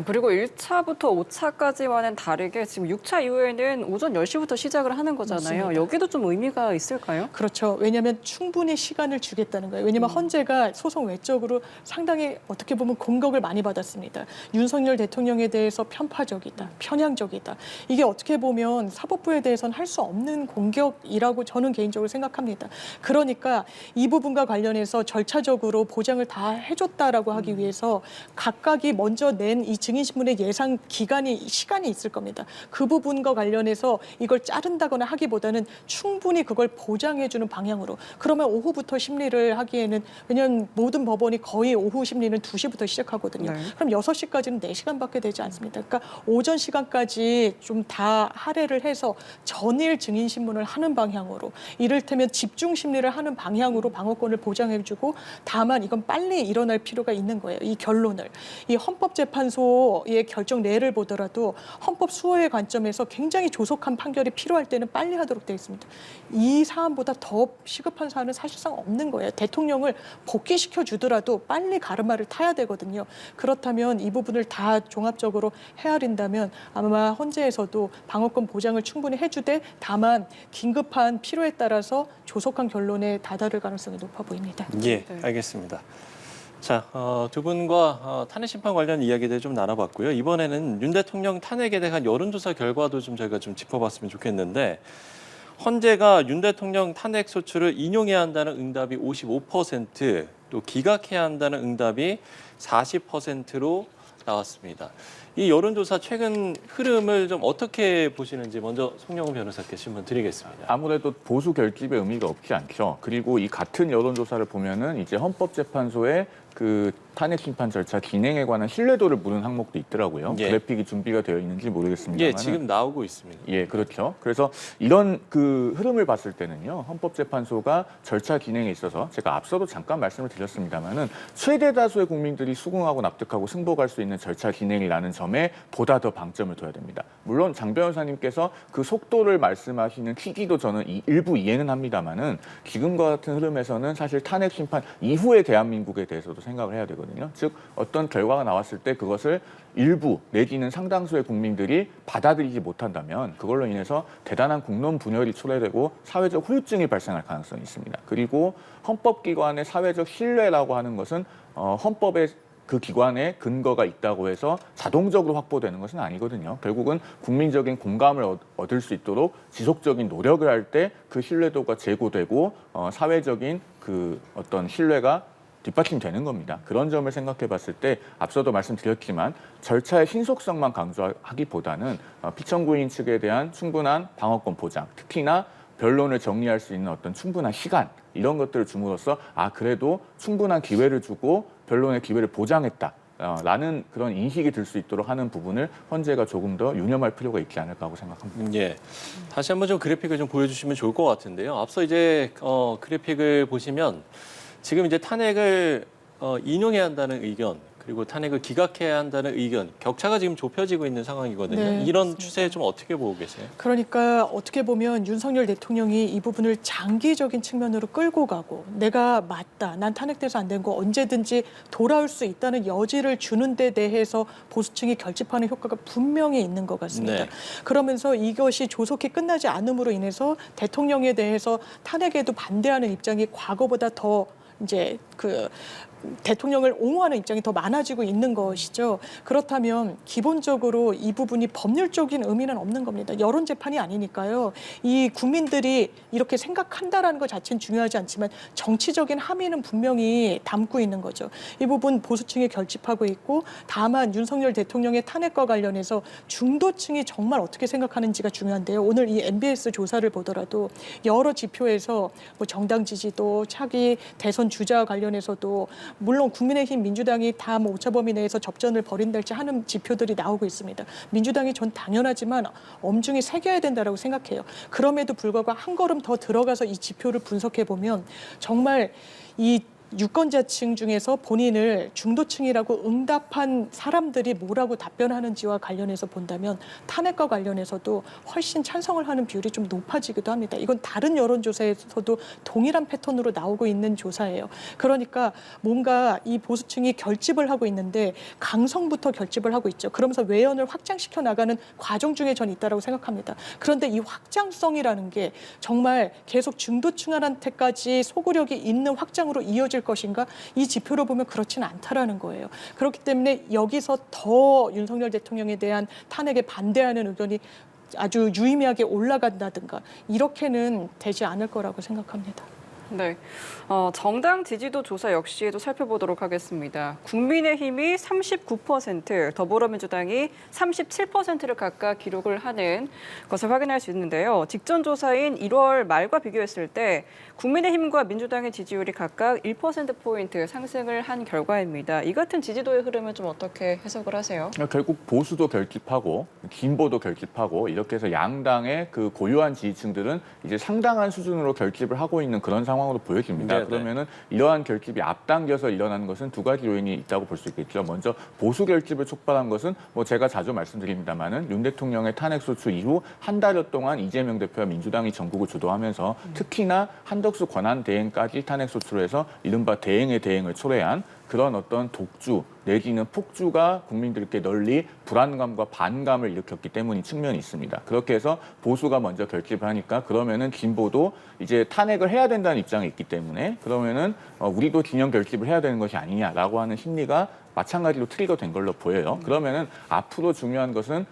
그리고 1차부터 5차까지와는 다르게 지금 6차 이후에는 오전 10시부터 시작을 하는 거잖아요. 맞습니다. 여기도 좀 의미가 있을까요? 그렇죠. 왜냐하면 충분히 시간을 주겠다는 거예요. 왜냐하면 헌재가 소송 외적으로 상당히 어떻게 보면 공격을 많이 받았습니다. 윤석열 대통령에 대해서 편파적이다, 편향적이다. 이게 어떻게 보면 사법부에 대해서는 할 수 없는 공격이라고 저는 개인적으로 생각합니다. 그러니까 이 부분과 관련해서 절차적으로 보장을 다 해줬다라고 하기 위해서 각각이 먼저 낸 이 증인신문의 예상 시간이 있을 겁니다. 그 부분과 관련해서 이걸 자른다거나 하기보다는 충분히 그걸 보장해주는 방향으로. 그러면 오후부터 심리를 하기에는 왜냐하면 모든 법원이 거의 오후 심리는 2시부터 시작하거든요. 네. 그럼 6시까지는 4시간밖에 되지 않습니다. 그러니까 오전 시간까지 좀 다 할애를 해서 전일 증인신문을 하는 방향으로 이를테면 집중 심리를 하는 방향으로 방어권을 보장해주고 다만 이건 빨리 일어날 필요가 있는 거예요. 이 결론을. 이 헌법재판소의 결정 내를 보더라도 헌법 수호의 관점에서 굉장히 조속한 판결이 필요할 때는 빨리 하도록 되어 있습니다. 이 사안보다 더 시급한 사안은 사실상 없는 거예요. 대통령을 복귀시켜 주더라도 빨리 가르마를 타야 되거든요. 그렇다면 이 부분을 다 종합적으로 헤아린다면 아마 헌재에서도 방어권 보장을 충분히 해주되 다만 긴급한 필요에 따라서 조속한 결론에 다다를 가능성이 높아 보입니다. 예, 알겠습니다. 자, 두 분과 탄핵 심판 관련 이야기들 좀 나눠봤고요. 이번에는 윤 대통령 탄핵에 대한 여론조사 결과도 좀 저희가 좀 짚어봤으면 좋겠는데 헌재가 윤 대통령 탄핵 소추를 인용해야 한다는 응답이 55%, 또 기각해야 한다는 응답이 40%로 나왔습니다. 이 여론조사 최근 흐름을 좀 어떻게 보시는지 먼저 송영우 변호사께 질문 드리겠습니다. 아무래도 보수 결집의 의미가 없지 않죠. 그리고 이 같은 여론조사를 보면은 이제 헌법재판소의 그 탄핵 심판 절차 진행에 관한 신뢰도를 묻는 항목도 있더라고요. 예. 그래픽이 준비가 되어 있는지 모르겠습니다만. 예, 지금 나오고 있습니다. 예, 그렇죠. 그래서 이런 그 흐름을 봤을 때는요, 헌법재판소가 절차 진행에 있어서 제가 앞서도 잠깐 말씀을 드렸습니다만은 최대 다수의 국민들이 수긍하고 납득하고 승복할 수 있는 절차 진행이라는 점에 보다 더 방점을 둬야 됩니다. 물론 장 변호사님께서 그 속도를 말씀하시는 취지도 저는 일부 이해는 합니다만은 지금과 같은 흐름에서는 사실 탄핵 심판 이후의 대한민국에 대해서도 생각을 해야 되거든요. 즉 어떤 결과가 나왔을 때 그것을 일부 내지는 상당수의 국민들이 받아들이지 못한다면 그걸로 인해서 대단한 국론 분열이 초래되고 사회적 후유증이 발생할 가능성이 있습니다. 그리고 헌법기관의 사회적 신뢰라고 하는 것은 헌법의 그 기관에 근거가 있다고 해서 자동적으로 확보되는 것은 아니거든요. 결국은 국민적인 공감을 얻을 수 있도록 지속적인 노력을 할 때 그 신뢰도가 제고되고 사회적인 그 어떤 신뢰가 뒷받침되는 겁니다. 그런 점을 생각해 봤을 때 앞서도 말씀드렸지만 절차의 신속성만 강조하기보다는 피청구인 측에 대한 충분한 방어권 보장, 특히나 변론을 정리할 수 있는 어떤 충분한 시간 이런 것들을 줌으로써 그래도 충분한 기회를 주고 변론의 기회를 보장했다. 라는 그런 인식이 들 수 있도록 하는 부분을 헌재가 조금 더 유념할 필요가 있지 않을까 하고 생각합니다. 예. 다시 한번 좀 그래픽을 좀 보여주시면 좋을 것 같은데요. 앞서 이제 그래픽을 보시면 지금 이제 탄핵을 인용해야 한다는 의견 그리고 탄핵을 기각해야 한다는 의견 격차가 지금 좁혀지고 있는 상황이거든요. 네, 이런 맞습니다. 추세 좀 어떻게 보고 계세요? 그러니까 어떻게 보면 윤석열 대통령이 이 부분을 장기적인 측면으로 끌고 가고 내가 맞다, 난 탄핵돼서 안 된 거 언제든지 돌아올 수 있다는 여지를 주는 데 대해서 보수층이 결집하는 효과가 분명히 있는 것 같습니다. 네. 그러면서 이것이 조속히 끝나지 않음으로 인해서 대통령에 대해서 탄핵에도 반대하는 입장이 과거보다 더 이제 대통령을 옹호하는 입장이 더 많아지고 있는 것이죠. 그렇다면 기본적으로 이 부분이 법률적인 의미는 없는 겁니다. 여론 재판이 아니니까요. 이 국민들이 이렇게 생각한다라는 것 자체는 중요하지 않지만 정치적인 함의는 분명히 담고 있는 거죠. 이 부분 보수층이 결집하고 있고 다만 윤석열 대통령의 탄핵과 관련해서 중도층이 정말 어떻게 생각하는지가 중요한데요. 오늘 이 MBS 조사를 보더라도 여러 지표에서 뭐 정당 지지도 차기 대선 주자와 관련해서도 물론 국민의힘, 민주당이 다 뭐 오차범위 내에서 접전을 벌인달지 하는 지표들이 나오고 있습니다. 민주당이 전 당연하지만 엄중히 새겨야 된다라고 생각해요. 그럼에도 불구하고 한 걸음 더 들어가서 이 지표를 분석해 보면 정말 이 유권자층 중에서 본인을 중도층이라고 응답한 사람들이 뭐라고 답변하는지와 관련해서 본다면 탄핵과 관련해서도 훨씬 찬성을 하는 비율이 좀 높아지기도 합니다. 이건 다른 여론조사에서도 동일한 패턴으로 나오고 있는 조사예요. 그러니까 뭔가 이 보수층이 결집을 하고 있는데 강성부터 결집을 하고 있죠. 그러면서 외연을 확장시켜 나가는 과정 중에 전 있다라고 생각합니다. 그런데 이 확장성이라는 게 정말 계속 중도층한테까지 소구력이 있는 확장으로 이어질 것인가? 이 지표로 보면 그렇지는 않다라는 거예요. 그렇기 때문에 여기서 더 윤석열 대통령에 대한 탄핵에 반대하는 의견이 아주 유의미하게 올라간다든가 이렇게는 되지 않을 거라고 생각합니다. 네, 정당 지지도 조사 역시도 살펴보도록 하겠습니다. 국민의힘이 39%, 더불어민주당이 37%를 각각 기록을 하는 것을 확인할 수 있는데요. 직전 조사인 1월 말과 비교했을 때 국민의힘과 민주당의 지지율이 각각 1%포인트 상승을 한 결과입니다. 이 같은 지지도의 흐름을 좀 어떻게 해석을 하세요? 결국 보수도 결집하고 진보도 결집하고 이렇게 해서 양당의 그 고유한 지지층들은 이제 상당한 수준으로 결집을 하고 있는 그런 상황으로 보여집니다. 네네. 그러면은 이러한 결집이 앞당겨서 일어나는 것은 두 가지 요인이 있다고 볼 수 있겠죠. 먼저 보수 결집을 촉발한 것은 뭐 제가 자주 말씀드립니다만은 윤 대통령의 탄핵 소추 이후 한 달여 동안 이재명 대표와 민주당이 전국을 주도하면서 특히나 한덕수 권한 대행까지 탄핵 소추로 해서 이른바 대행의 대행을 초래한 그런 어떤 독주 내지는 폭주가 국민들께 널리 불안감과 반감을 일으켰기 때문인 측면이 있습니다. 그렇게 해서 보수가 먼저 결집을 하니까 그러면은 진보도 이제 탄핵을 해야 된다는 입장에 있기 때문에 그러면은 우리도 진영 결집을 해야 되는 것이 아니냐라고 하는 심리가 마찬가지로 트리거 된 걸로 보여요. 그러면은 앞으로 중요한 것은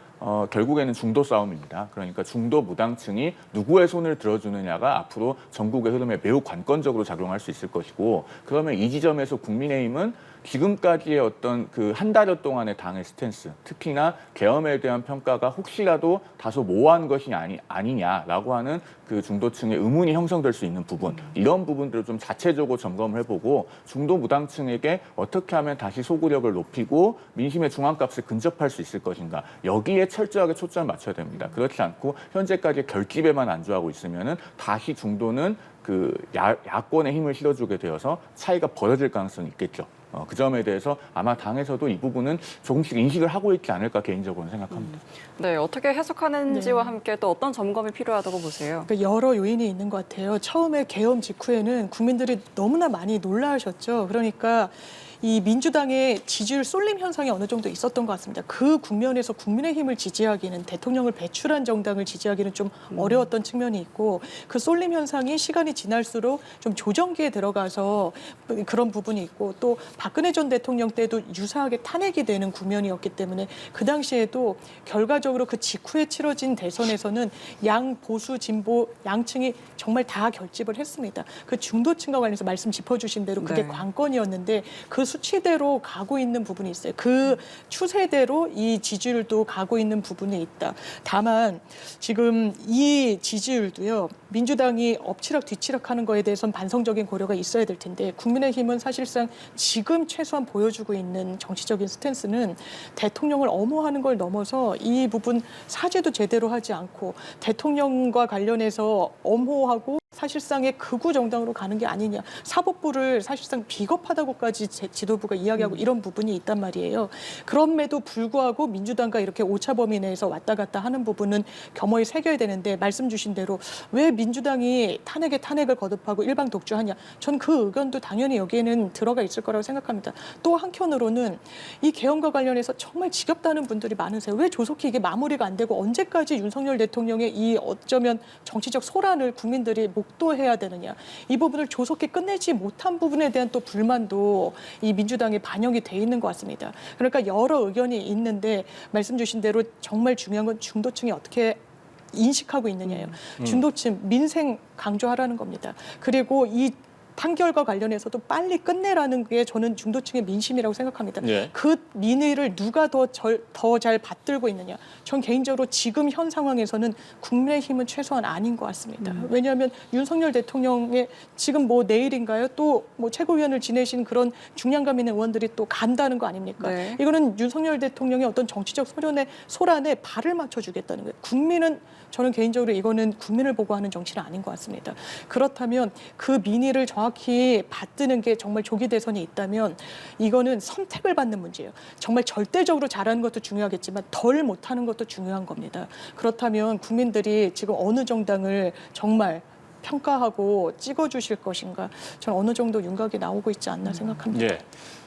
결국에는 중도 싸움입니다. 그러니까 중도 무당층이 누구의 손을 들어주느냐가 앞으로 전국의 흐름에 매우 관건적으로 작용할 수 있을 것이고 그러면 이 지점에서 국민의힘은 지금까지의 어떤 그 한 달여 동안의 당의 스탠스, 특히나 계엄에 대한 평가가 혹시라도 다소 모호한 것이 아니냐라고 하는 그 중도층의 의문이 형성될 수 있는 부분, 이런 부분들을 좀 자체적으로 점검을 해보고 중도 무당층에게 어떻게 하면 다시 소구력을 높이고 민심의 중앙값을 근접할 수 있을 것인가, 여기에 철저하게 초점을 맞춰야 됩니다. 그렇지 않고 현재까지 결집에만 안주하고 있으면은 다시 중도는 그 야권의 힘을 실어주게 되어서 차이가 벌어질 가능성이 있겠죠. 그 점에 대해서 아마 당에서도 이 부분은 조금씩 인식을 하고 있지 않을까 개인적으로는 생각합니다. 네, 어떻게 해석하는지와 함께 또 어떤 점검이 필요하다고 보세요? 그러니까 여러 요인이 있는 것 같아요. 처음에 계엄 직후에는 국민들이 너무나 많이 놀라하셨죠. 그러니까 이 민주당의 지지율 쏠림 현상이 어느 정도 있었던 것 같습니다. 그 국면에서 국민의힘을 지지하기는, 대통령을 배출한 정당을 지지하기는 좀 어려웠던 측면이 있고, 그 쏠림 현상이 시간이 지날수록 좀 조정기에 들어가서 그런 부분이 있고, 또 박근혜 전 대통령 때도 유사하게 탄핵이 되는 국면이었기 때문에 그 당시에도 결과적으로 그 직후에 치러진 대선에서는 양 보수 진보 양층이 정말 다 결집을 했습니다. 그 중도층과 관련해서 말씀 짚어주신 대로 그게 네. 관건이었는데 그 수치대로 가고 있는 부분이 있어요. 그 추세대로 이 지지율도 가고 있는 부분이 있다. 다만 지금 이 지지율도요, 민주당이 엎치락 뒤치락 하는 거에 대해서는 반성적인 고려가 있어야 될 텐데, 국민의힘은 사실상 지금 최소한 보여주고 있는 정치적인 스탠스는 대통령을 엄호하는 걸 넘어서 이 부분 사죄도 제대로 하지 않고 대통령과 관련해서 엄호하고 사실상의 극우 정당으로 가는 게 아니냐. 사법부를 사실상 비겁하다고까지 지도부가 이야기하고 이런 부분이 있단 말이에요. 그럼에도 불구하고 민주당과 이렇게 오차 범위 내에서 왔다 갔다 하는 부분은 겸허히 새겨야 되는데, 말씀 주신 대로 왜 민주당이 탄핵에 탄핵을 거듭하고 일방 독주하냐. 전 그 의견도 당연히 여기에는 들어가 있을 거라고 생각합니다. 또 한편으로는 이 계엄과 관련해서 정말 지겹다는 분들이 많으세요. 왜 조속히 이게 마무리가 안 되고 언제까지 윤석열 대통령의 이 어쩌면 정치적 소란을 국민들이 목도해야 되느냐. 이 부분을 조속히 끝내지 못한 부분에 대한 또 불만도 이 민주당에 반영이 돼 있는 것 같습니다. 그러니까 여러 의견이 있는데, 말씀 주신 대로 정말 중요한 건 중도층이 어떻게 인식하고 있느냐예요. 중도층, 민생 강조하라는 겁니다. 그리고 이 판결과 관련해서도 빨리 끝내라는 게 저는 중도층의 민심이라고 생각합니다. 네. 그 민의를 누가 더 잘 받들고 있느냐. 전 개인적으로 지금 현 상황에서는 국민의힘은 최소한 아닌 것 같습니다. 왜냐하면 윤석열 대통령의 지금 뭐 내일인가요? 또 뭐 최고위원을 지내신 그런 중량감 있는 의원들이 또 간다는 거 아닙니까? 네. 이거는 윤석열 대통령의 어떤 정치적 소란에 발을 맞춰주겠다는 거예요. 국민은, 저는 개인적으로 이거는 국민을 보고 하는 정치는 아닌 것 같습니다. 그렇다면 그 민의를 정확히 받드는 게 정말 조기 대선이 있다면 이거는 선택을 받는 문제예요. 정말 절대적으로 잘하는 것도 중요하겠지만 덜 못하는 것도 중요한 겁니다. 그렇다면 국민들이 지금 어느 정당을 정말 평가하고 찍어주실 것인가, 저는 어느 정도 윤곽이 나오고 있지 않나 생각합니다. 예.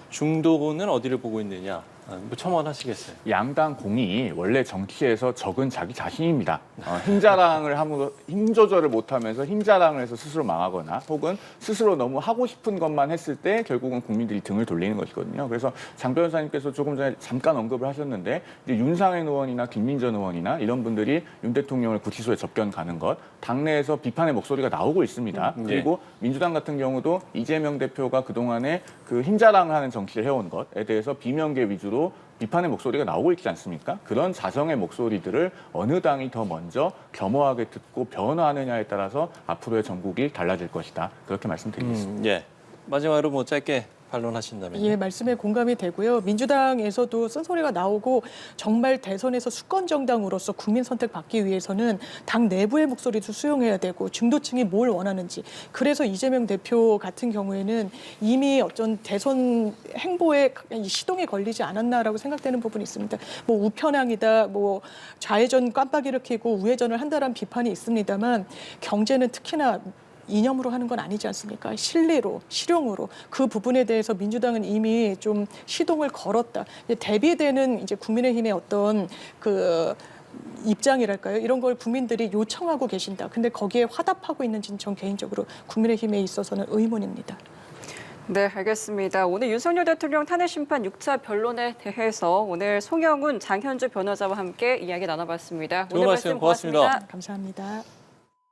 중도는 어디를 보고 있느냐? 뭐 첨언하시겠어요? 양당 공이 원래 정치에서 적은 자기 자신입니다. 힘 자랑을 함으로 힘 조절을 못하면서 힘 자랑을 해서 스스로 망하거나, 혹은 스스로 너무 하고 싶은 것만 했을 때 결국은 국민들이 등을 돌리는 것이거든요. 그래서 장 변호사님께서 조금 전에 잠깐 언급을 하셨는데, 이제 윤상현 의원이나 김민전 의원이나 이런 분들이 윤 대통령을 구치소에 접견 가는 것, 당내에서 비판의 목소리가 나오고 있습니다. 그리고 민주당 같은 경우도 이재명 대표가 그동안에 그 힘 자랑을 하는 정치를 해온 것에 대해서 비명계 위주로 비판의 목소리가 나오고 있지 않습니까? 그런 자성의 목소리들을 어느 당이 더 먼저 겸허하게 듣고 변화하느냐에 따라서 앞으로의 전국이 달라질 것이다. 그렇게 말씀드리겠습니다. 예. 마지막으로 뭐 짧게 반론하신다면. 예, 말씀에 공감이 되고요. 민주당에서도 쓴소리가 나오고 정말 대선에서 수권 정당으로서 국민 선택 받기 위해서는 당 내부의 목소리도 수용해야 되고, 중도층이 뭘 원하는지. 그래서 이재명 대표 같은 경우에는 이미 어떤 대선 행보에 시동이 걸리지 않았나라고 생각되는 부분이 있습니다. 뭐 우편향이다, 뭐 좌회전 깜빡이를 켜고 우회전을 한다라는 비판이 있습니다만, 경제는 특히나 이념으로 하는 건 아니지 않습니까? 실리로, 실용으로 그 부분에 대해서 민주당은 이미 좀 시동을 걸었다. 대비되는 이제 국민의힘의 어떤 그 입장이랄까요? 이런 걸 국민들이 요청하고 계신다. 근데 거기에 화답하고 있는지는 전 개인적으로 국민의힘에 있어서는 의문입니다. 네, 알겠습니다. 오늘 윤석열 대통령 탄핵 심판 6차 변론에 대해서 오늘 송영훈, 장현주 변호사와 함께 이야기 나눠봤습니다. 좋은 오늘 말씀 말씀 고맙습니다. 고맙습니다. 감사합니다.